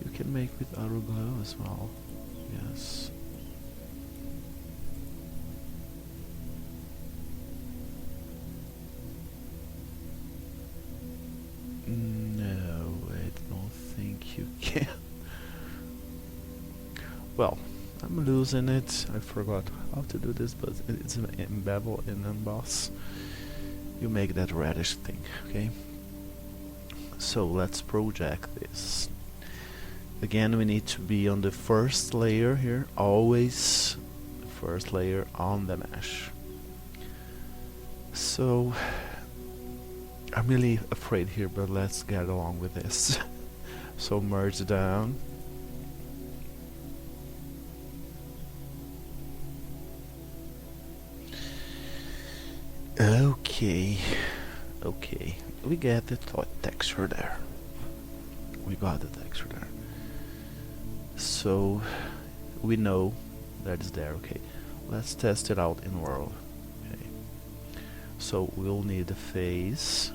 You can make with outer glow as well. Yes. No, I don't think you can. Well, I'm losing it. I forgot how to do this, but it's in bevel and emboss. You make that reddish thing, okay? So let's project this. Again, we need to be on the first layer here, always the first layer on the mesh. So I'm really afraid here, but let's get along with this. So merge down. Okay, we get the texture there. We got the texture there. So we know that it's there. Okay, let's test it out in world. Okay, so we'll need the face.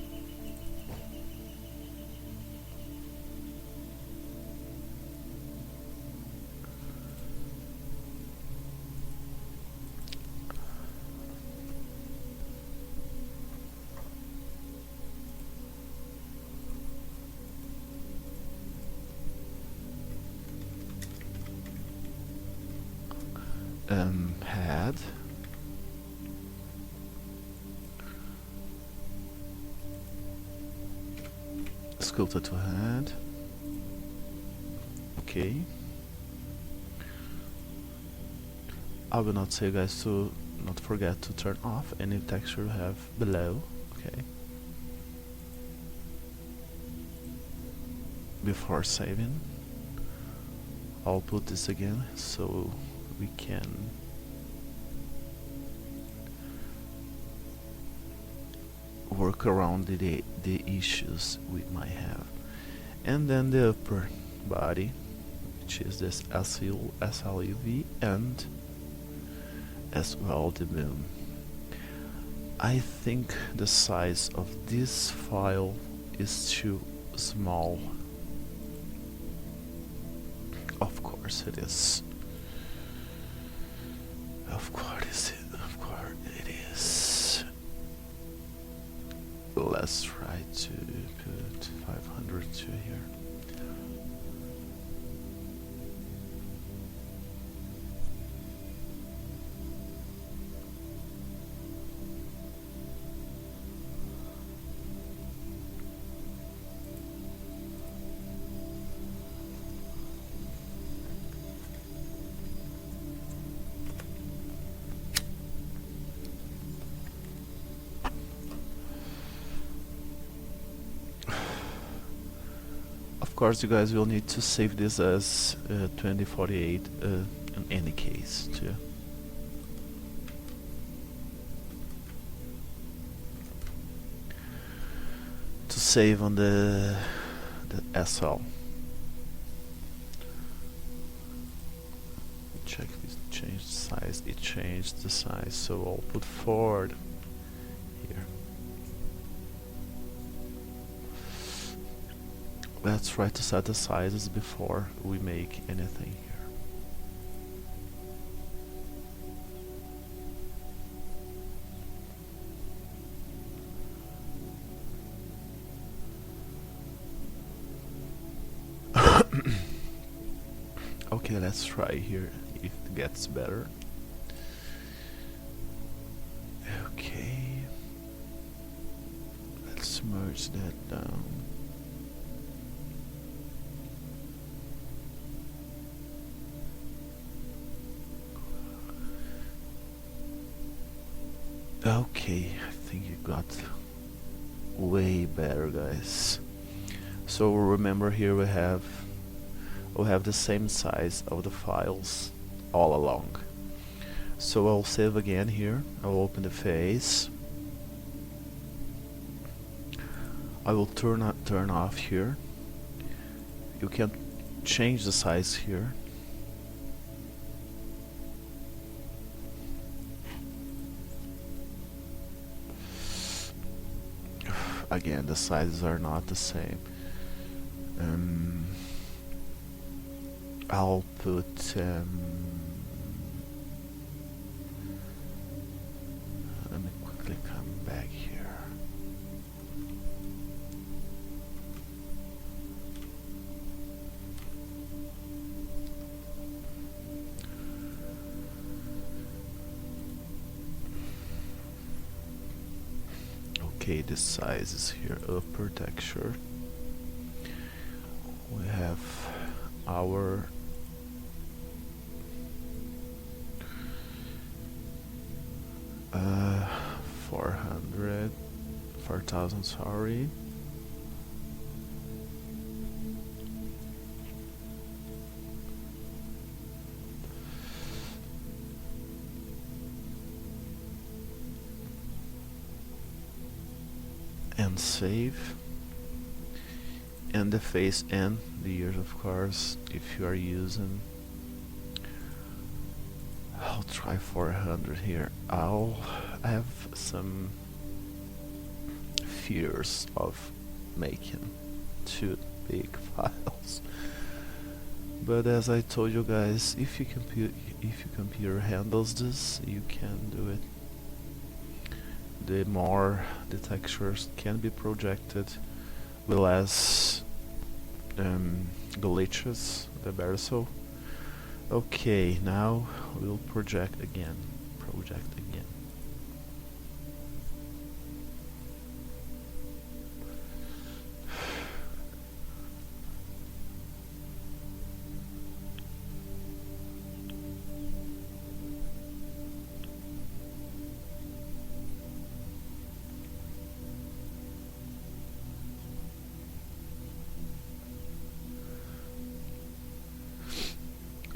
Head. Sculpted to head. Okay. I will not say, guys, to not forget to turn off any texture you have below. Okay. Before saving, I'll put this again so we can work around the issues we might have. And then the upper body, which is this SLUV, and as well the moon. I think the size of this file is too small. Of course it is. Of course it is. Let's try to put 500 to here. Of course, you guys will need to save this as 2048 in any case too. To save on the SL. Check if it changed size. It changed the size, so I'll put forward here. Let's try to set the sizes before we make anything here. Okay, let's try here if it gets better. Okay, let's merge that down. Okay, I think you got way better, guys. So remember, here we have will have the same size of the files all along. So I'll save again here. I'll open the face. I will turn off here. You can change the size here. Again, the sizes are not the same. I'll put let me quickly come back here. Okay, the size is here. Upper texture. We have our uh, 4,000, sorry. And save. And the face and the ears, of course, if you are using. I'll try 400 here. I'll have some fears of making too big files, but as I told you guys, if your computer handles this, you can do it. The more the textures can be projected with less glitches, the better. So okay, now we'll project again.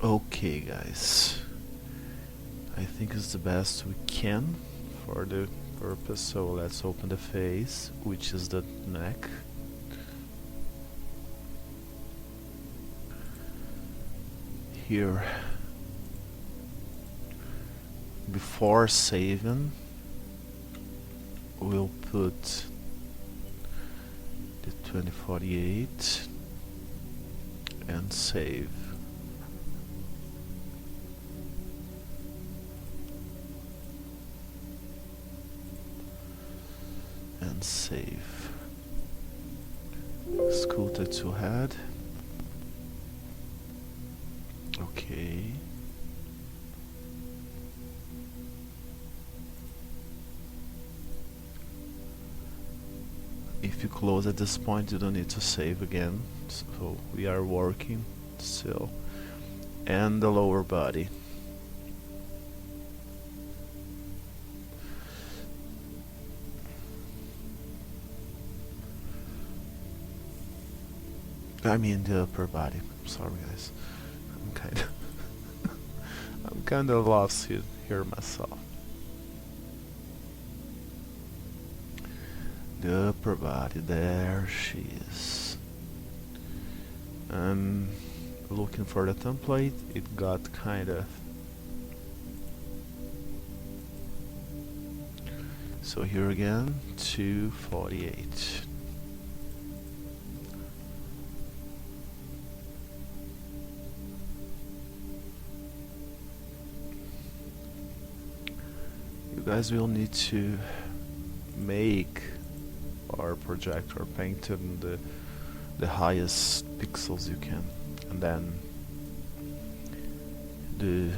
Okay guys, I think it's the best we can for the purpose, so let's open the face, which is the neck. Here, before saving, we'll put the 2048 and save. And save. Sculpted to head. Okay. If you close at this point, you don't need to save again. So we are working still. And the lower body. I mean the upper body. Sorry guys, I'm kind of lost here myself. The upper body, there she is. Looking for the template, it got kind of. So here again, 248. You guys will need to make or project or paint in the highest pixels you can, and then the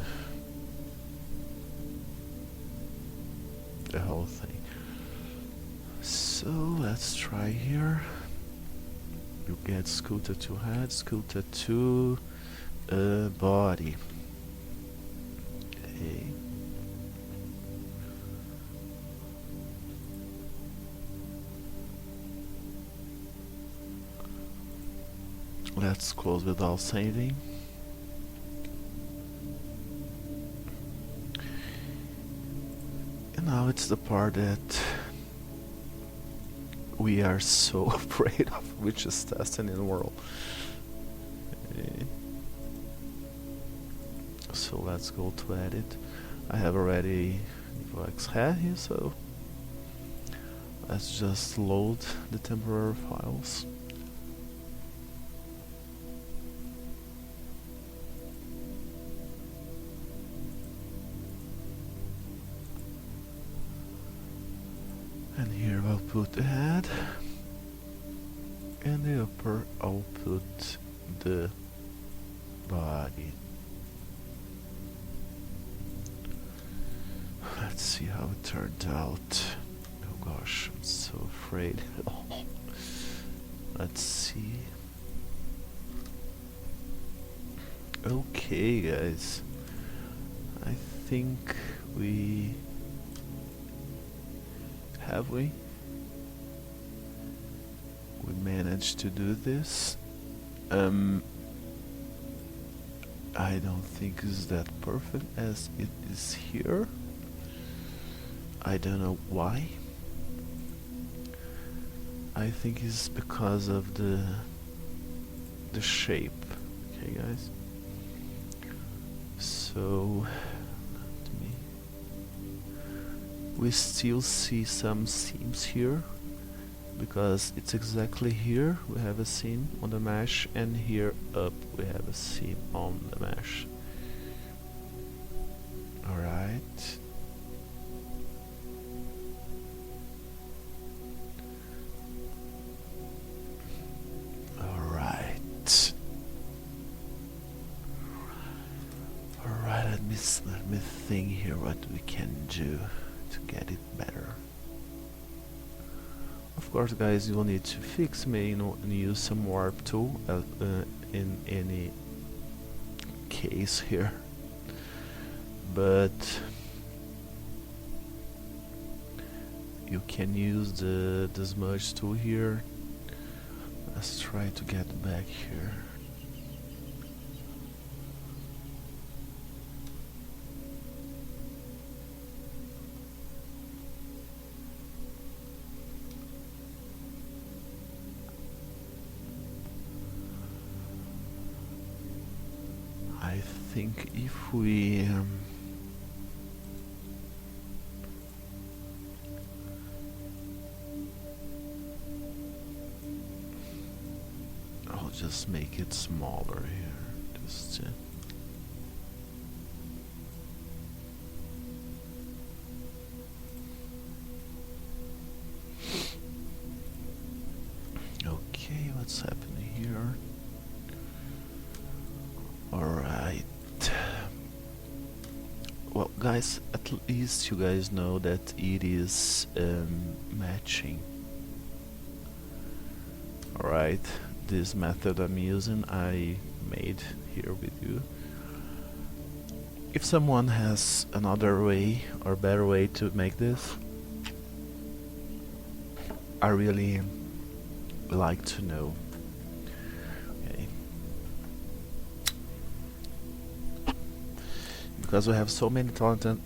whole thing. So let's try here. You get sculpted to head, sculpted to body. Okay. Let's close without saving. And now it's the part that we are so afraid of, which is testing in the world. Okay. So let's go to edit. I have already Evox head here, so let's just load the temporary files. And here I'll put the head, and the upper I'll put the body. Let's see how it turned out. Oh gosh, I'm so afraid. Let's see. Okay guys, I think we managed to do this. I don't think it's that perfect as it is here. I don't know why. I think it's because of the shape. Okay guys, so we still see some seams here, because it's exactly here we have a seam on the mesh, and here up we have a seam on the mesh. Alright. Alright, let me think here what we can do to get it better. Of course guys, you will need to fix me, and use some warp tool in any case here, but you can use the smudge tool here. Let's try to get back here. I think if we I'll just make it smaller here, just okay, what's happening here? Alright. Well guys, at least you guys know that it is matching. Alright, this method I'm using I made here with you. If someone has another way or better way to make this, I really like to know. Okay. Because we have so many talented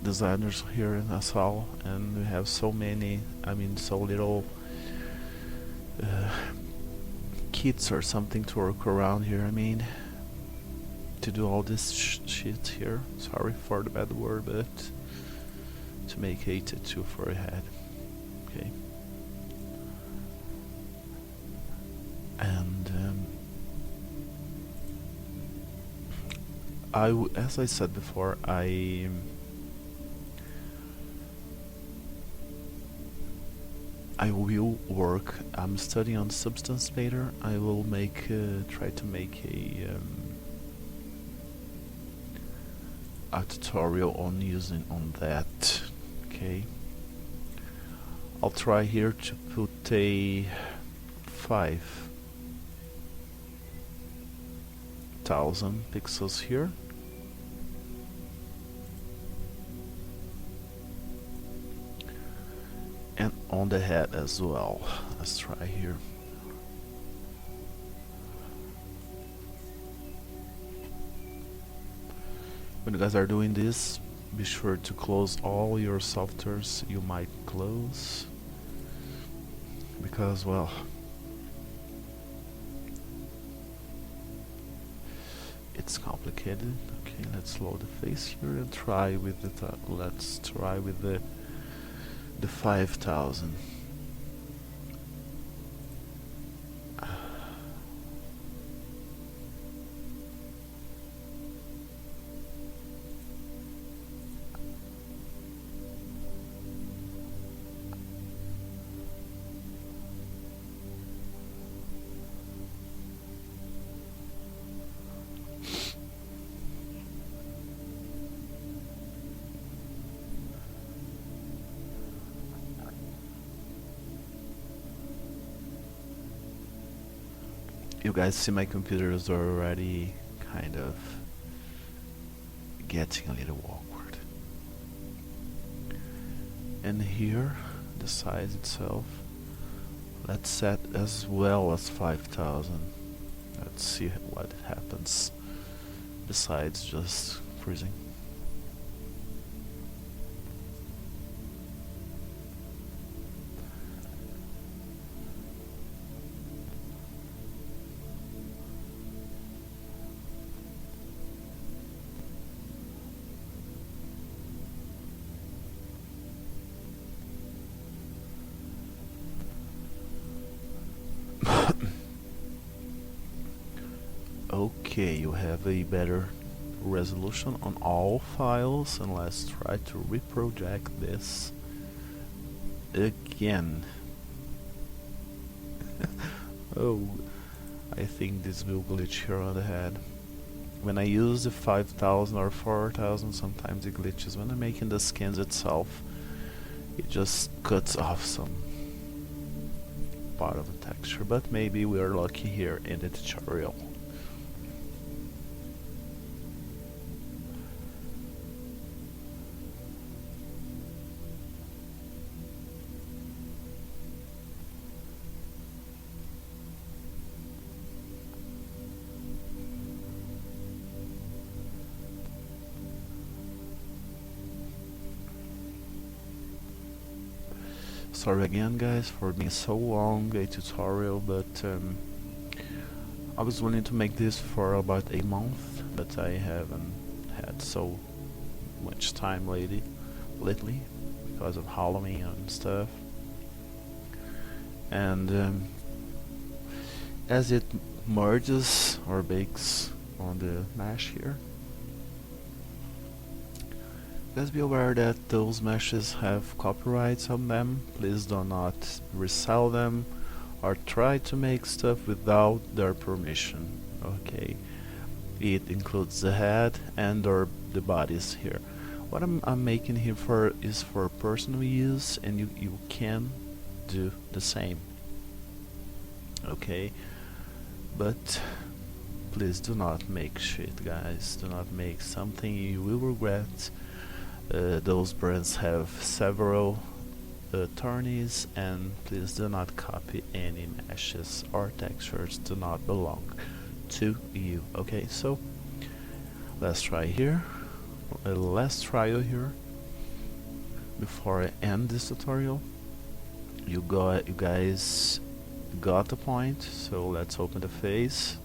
designers here in Nassau, and we have so many, so little kits or something to work around here, to do all this shit here. Sorry for the bad word, but to make a tattoo for a head. Okay. And as I said before, I will work. I'm studying on Substance Painter. I will try to make a tutorial on using that. Okay. I'll try here to put a 5,000 pixels here. And on the head as well. Let's try here. When you guys are doing this, be sure to close all your softwares you might close, because, well, it's complicated. Okay, let's load the face here and try with the let's try with the 5000. You guys see my computer is already kind of getting a little awkward. And here, the size itself, let's set as well as 5000. Let's see what happens besides just freezing. Okay, you have a better resolution on all files, and let's try to reproject this again. Oh, I think this will glitch here on the head. When I use the 5000 or 4000, sometimes it glitches. When I'm making the skins itself, it just cuts off some part of the texture, but maybe we are lucky here in the tutorial. Sorry again, guys, for being so long a tutorial, but I was willing to make this for about a month, but I haven't had so much time lately because of Halloween and stuff. And as it merges or bakes on the mesh here, let's be aware that those meshes have copyrights on them. Please do not resell them or try to make stuff without their permission. Okay, it includes the head and or the bodies here. What I'm making here for is for personal use, and you can do the same. Okay, but please do not make shit, guys. Do not make something you will regret. Those brands have several attorneys, and please do not copy any meshes or textures do not belong to you. Okay, so let's try here, a last trial here before I end this tutorial. You guys got the point, so let's open the face.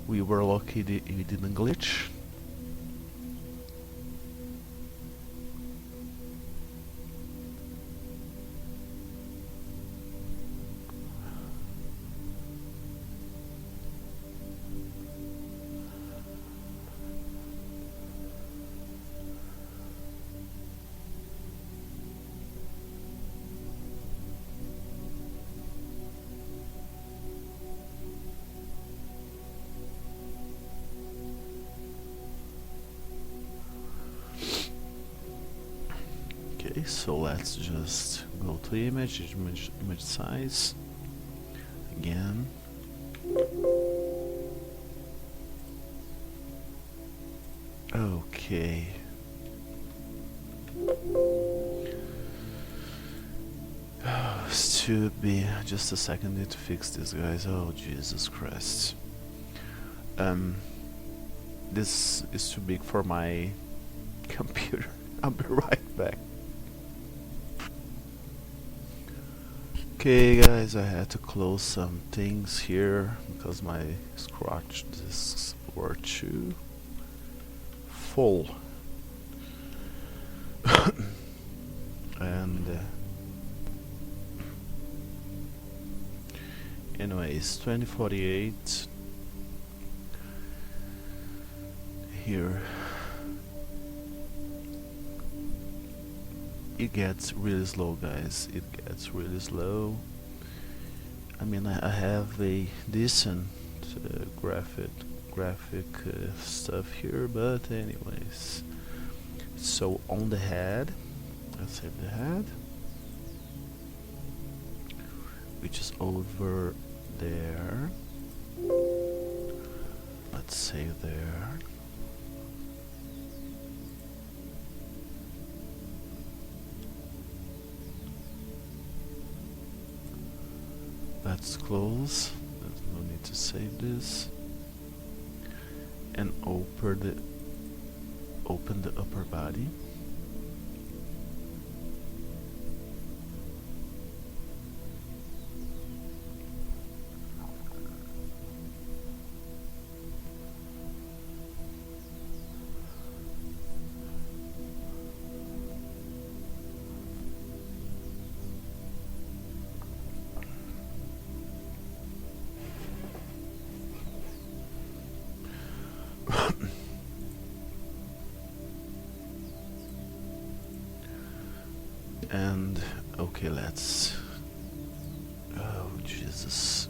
We were lucky it didn't glitch. Okay, so let's just go to image size again. Okay. Should be just a second, need to fix this, guys. Oh, Jesus Christ. this is too big for my computer. I'll be right back. Okay guys, I had to close some things here because my scratch discs were too full. And anyways, 2048 here. It gets really slow, guys. It gets really slow. I mean, I have a decent graphic stuff here, but anyways. So on the head, let's save the head, which is over there. Let's save there. Let's close. There's no need to save this. And open the upper body. And okay, let's, oh Jesus,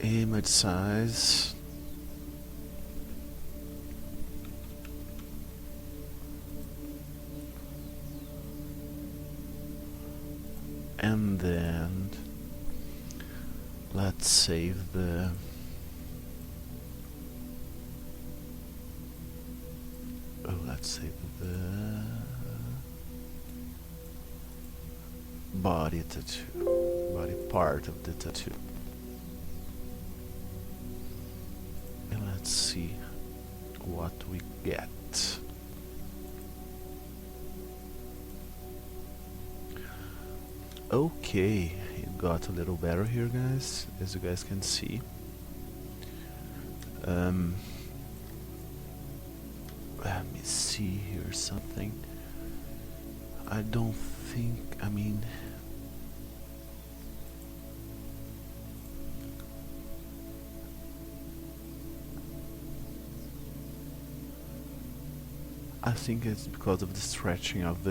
image size, and then let's save the let's save the body tattoo, body part of the tattoo. And let's see what we get. Okay, it got a little better here, guys, as you guys can see. Let me see here something. I don't think, I mean, I think it's because of the stretching of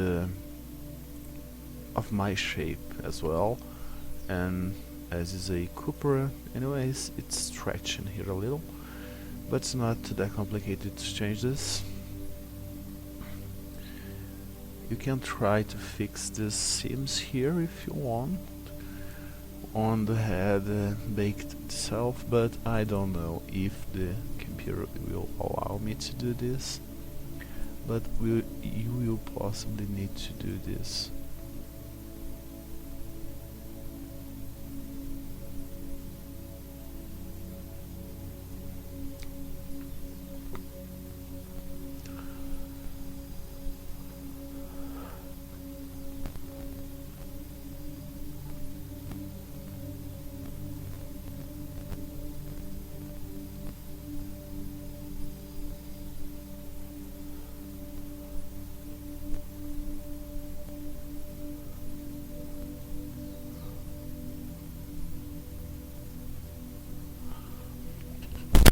my shape as well, and as is a Cupra, anyways, it's stretching here a little, but it's not that complicated to change this. You can try to fix the seams here if you want on the head baked itself, but I don't know if the computer will allow me to do this, but you will possibly need to do this.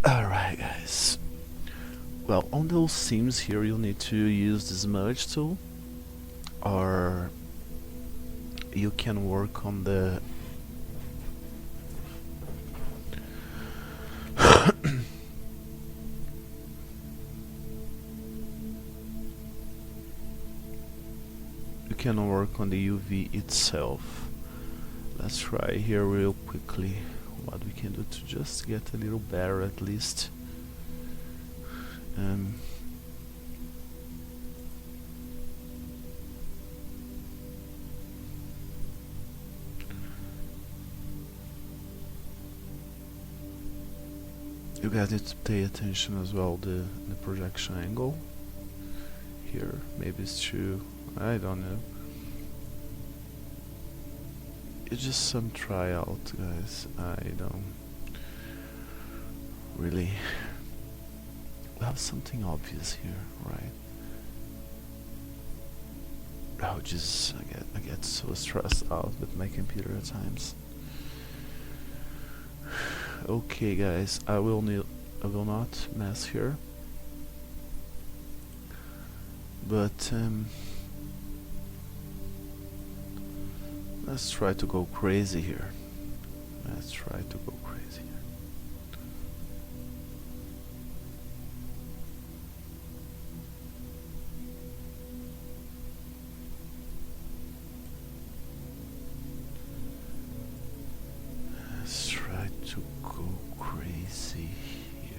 Alright guys, well, on those seams here you'll need to use the smudge tool, or you can work on the you can work on the UV itself. Let's try here real quickly what we can do to just get a little better at least. You guys need to pay attention as well the projection angle here. Maybe it's too, I don't know. It's just some tryout, guys. I don't really have something obvious here, right? Oh, just I get so stressed out with my computer at times. Okay, guys, I will not mess here, but let's try to go crazy here. Let's try to go crazy here. Let's try to go crazy here.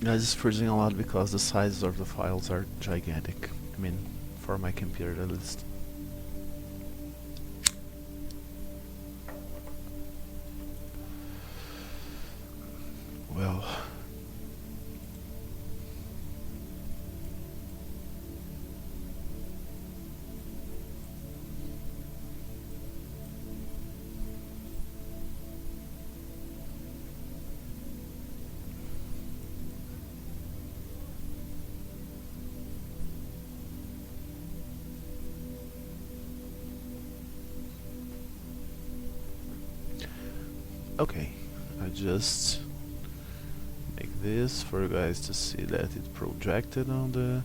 Guys, it's freezing a lot because the sizes of the files are gigantic. I mean, for my computer at least. Well, okay, I just make this for you guys to see that it projected on the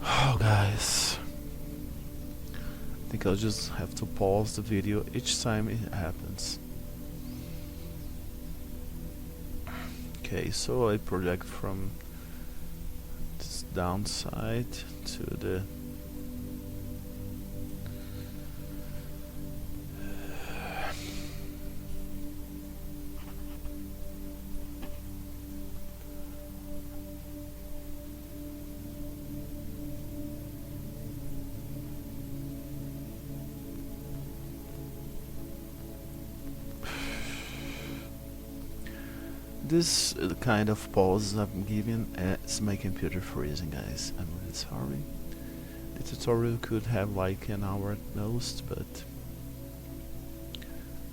oh guys, I think I'll just have to pause the video each time it happens. Okay, so I project from this downside to the this kind of pause I'm giving, it's my computer freezing, guys. I'm really sorry. The tutorial could have like an hour at most, but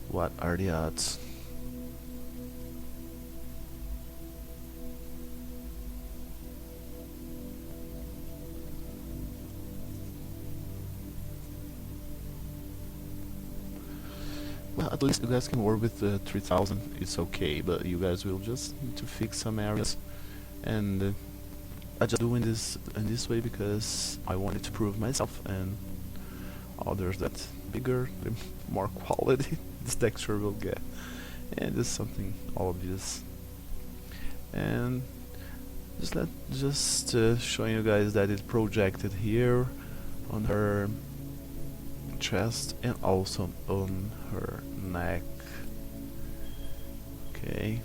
what are the odds? Well, at least you guys can work with 3000, it's okay, but you guys will just need to fix some areas. And I just doing this in this way because I wanted to prove myself and others that bigger, the more quality this texture will get. And this is something obvious. And just showing you guys that it projected here on her chest and also on her neck. Okay.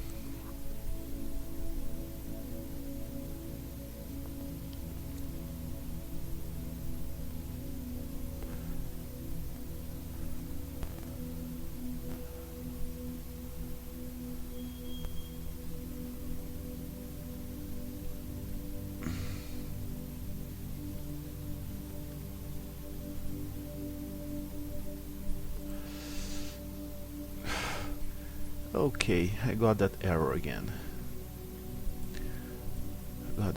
Okay, I got that error again. My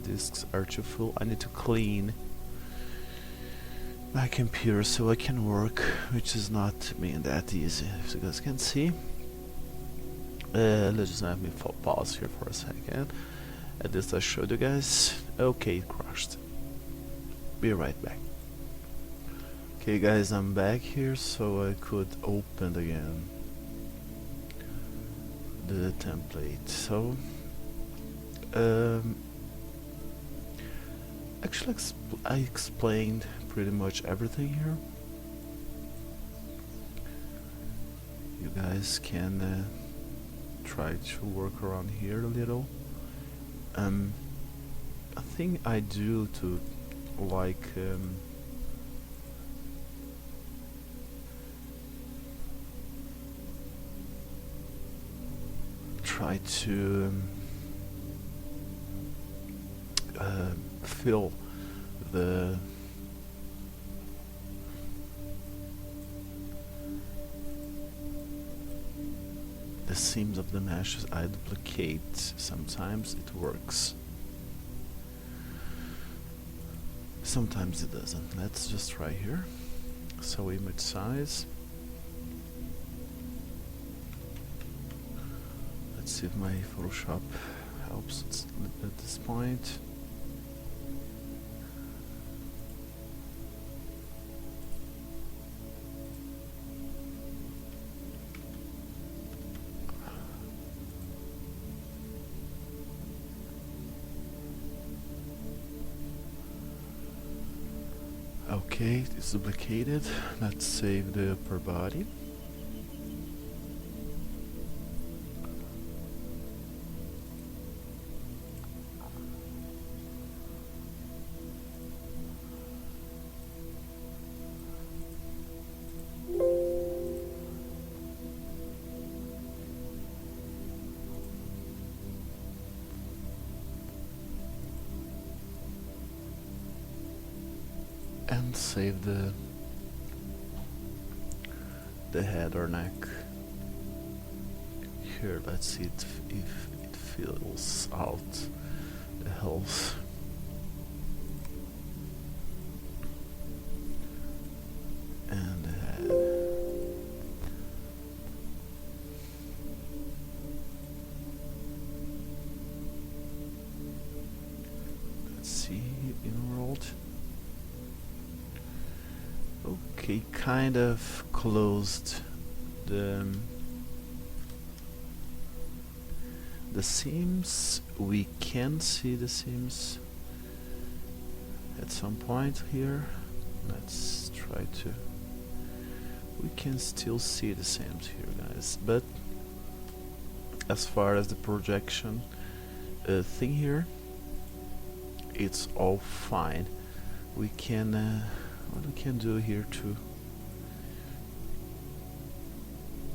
disks are too full. I need to clean my computer so I can work, which is not being that easy, as you guys can see. Let's just let me pause here for a second. At least I showed you guys. Okay, it crashed. Be right back. Okay guys, I'm back here so I could open again the template. So actually I explained pretty much everything here. You guys can try to work around here a little. A thing I do to like try to fill the seams of the meshes. I duplicate. Sometimes it works, sometimes it doesn't. Let's just try here. So image size. Let's see if my Photoshop helps at this point. Okay, it's duplicated. Let's save the upper body. And save the head or neck. Here, let's see if it fills out the health. And the head. Let's see, enrolled. Okay, kind of closed the seams. We can see the seams at some point here. Let's try to. We can still see the seams here, guys, but as far as the projection thing here, it's all fine. We can what we can do here to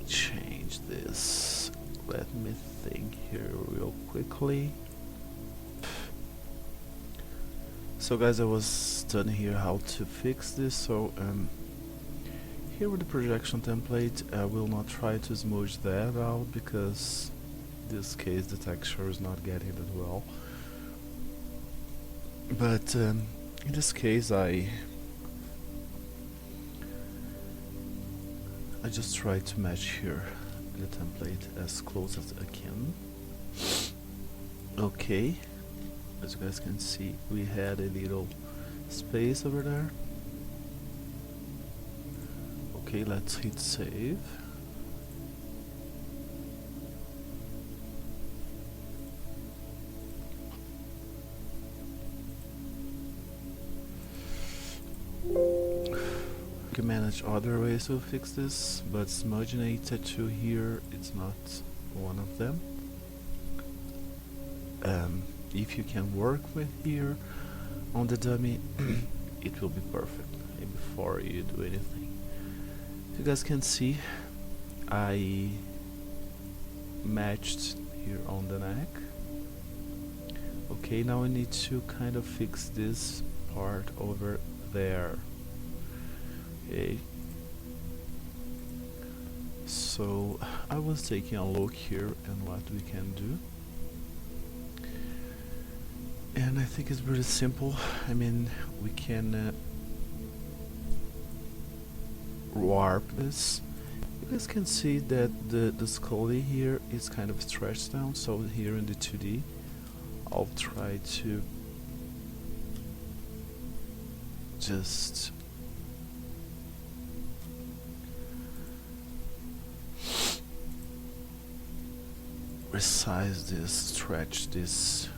change this. Let me think here real quickly. So guys, I was done here how to fix this. So here with the projection template, I will not try to smooth that out because in this case the texture is not getting it well. But in this case I just try to match here the template as close as I can. Okay, as you guys can see, we had a little space over there. Okay, let's hit save. You can manage other ways to fix this, but smudging a tattoo here is not one of them. If you can work with here on the dummy, it will be perfect before you do anything. You guys can see I matched here on the neck. Okay, now I need to kind of fix this part over there. Okay, So I was taking a look here and what we can do, and I think it's pretty simple. I mean, we can warp this. You guys can see that the scully here is kind of stretched down, so here in the 2D I'll try to just resize this, stretch this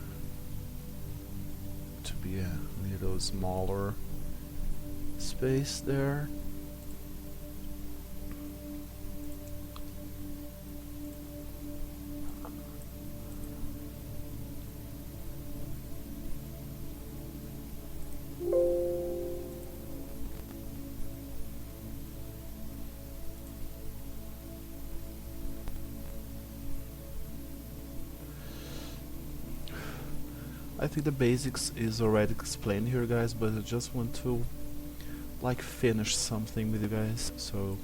to be a little smaller space there. I think the basics is already explained here, guys, but I just want to like finish something with you guys. So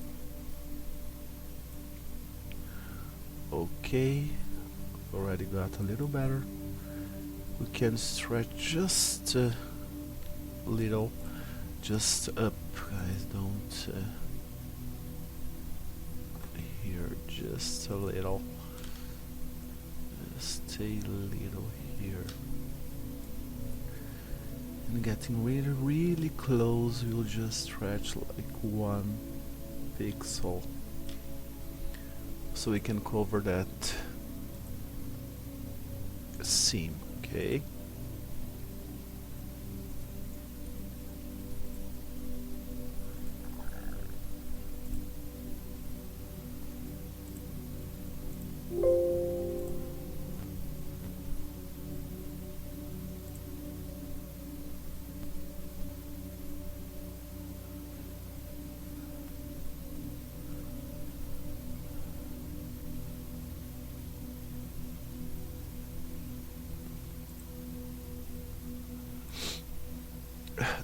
okay, already got a little better. We can stretch just a little, just up, guys, don't here, just a little, just a little here. And getting really close, we'll just stretch like 1 pixel so we can cover that seam, okay?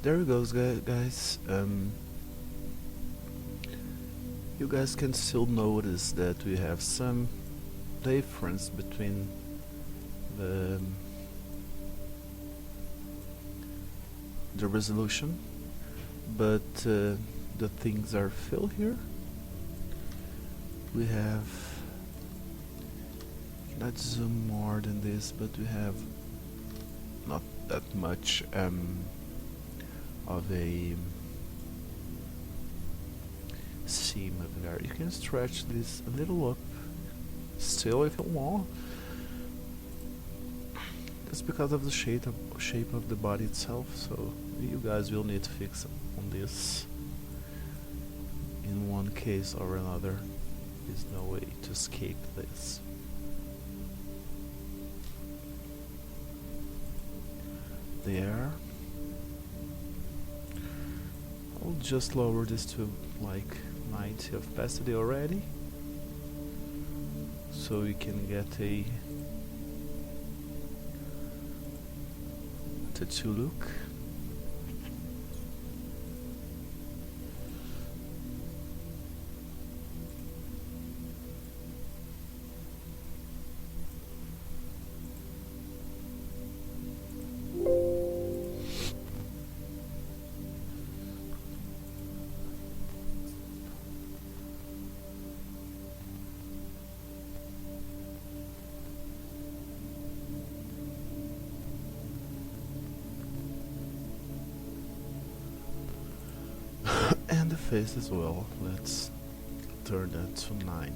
There it goes, guys. You guys can still notice that we have some difference between the resolution, but the things are filled here. We have, let's zoom more than this, but we have not that much of a seam over there. You can stretch this a little up still if you want. That's because of the shape of the body itself, so you guys will need to fix on this in one case or another. There's no way to escape this. There. I'll just lower this to like 90 opacity already, so we can get a tattoo look. And the face as well. Let's turn that to 90.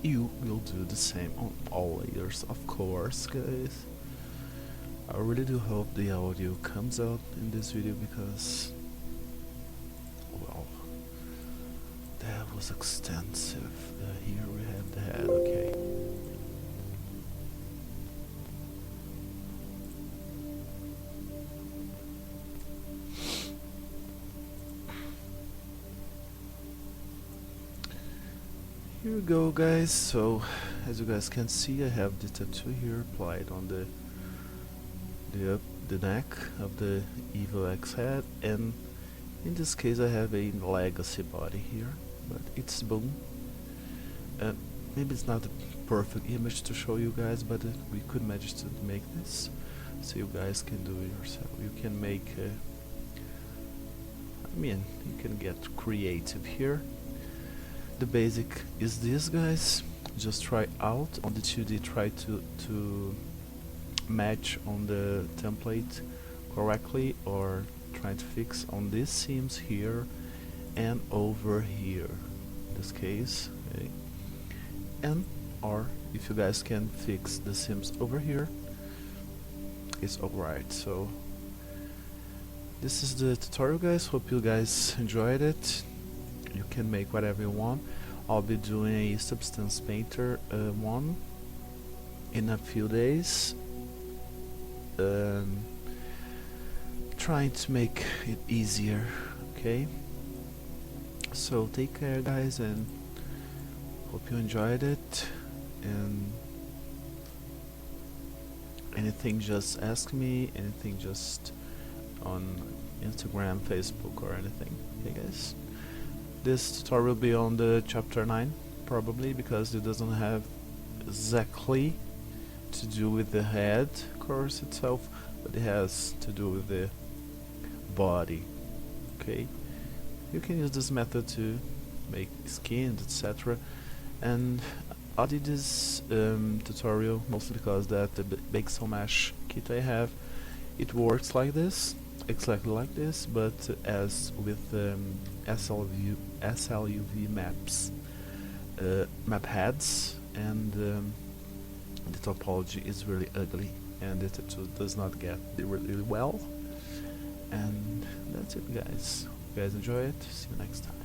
You will do the same on all layers, of course, guys. I really do hope the audio comes out in this video, because, well, that was extensive. Here we have the head, okay. Here we go, guys. So as you guys can see, I have the tattoo here applied on the neck of the Evox head, and In this case I have a legacy body here, but it's boom. Maybe it's not the perfect image to show you guys, but we could manage to make this, so you guys can do it yourself. You can make I mean, you can get creative here. The basic is this, guys. Just try out on the 2D, try to match on the template correctly, or try to fix on these seams here and over here in this case, okay? And or if you guys can fix the seams over here, it's alright. So this is the tutorial, guys. Hope you guys enjoyed it. You can make whatever you want. I'll be doing a substance painter one in a few days, trying to make it easier, okay? So take care, guys, and hope you enjoyed it. And anything, just ask me. Anything, just on Instagram, Facebook, or anything. Okay, guys, this tutorial will be on the chapter 9 probably, because it doesn't have exactly to do with the head course itself, but it has to do with the body. Okay, you can use this method to make skins, etc. And I did this tutorial mostly because that the bake so mesh kit I have, it works like this, exactly like this, but as with SLUV maps, map heads, and the topology is really ugly, and it does not get really well. And that's it, guys. Hope you guys enjoy it. See you next time.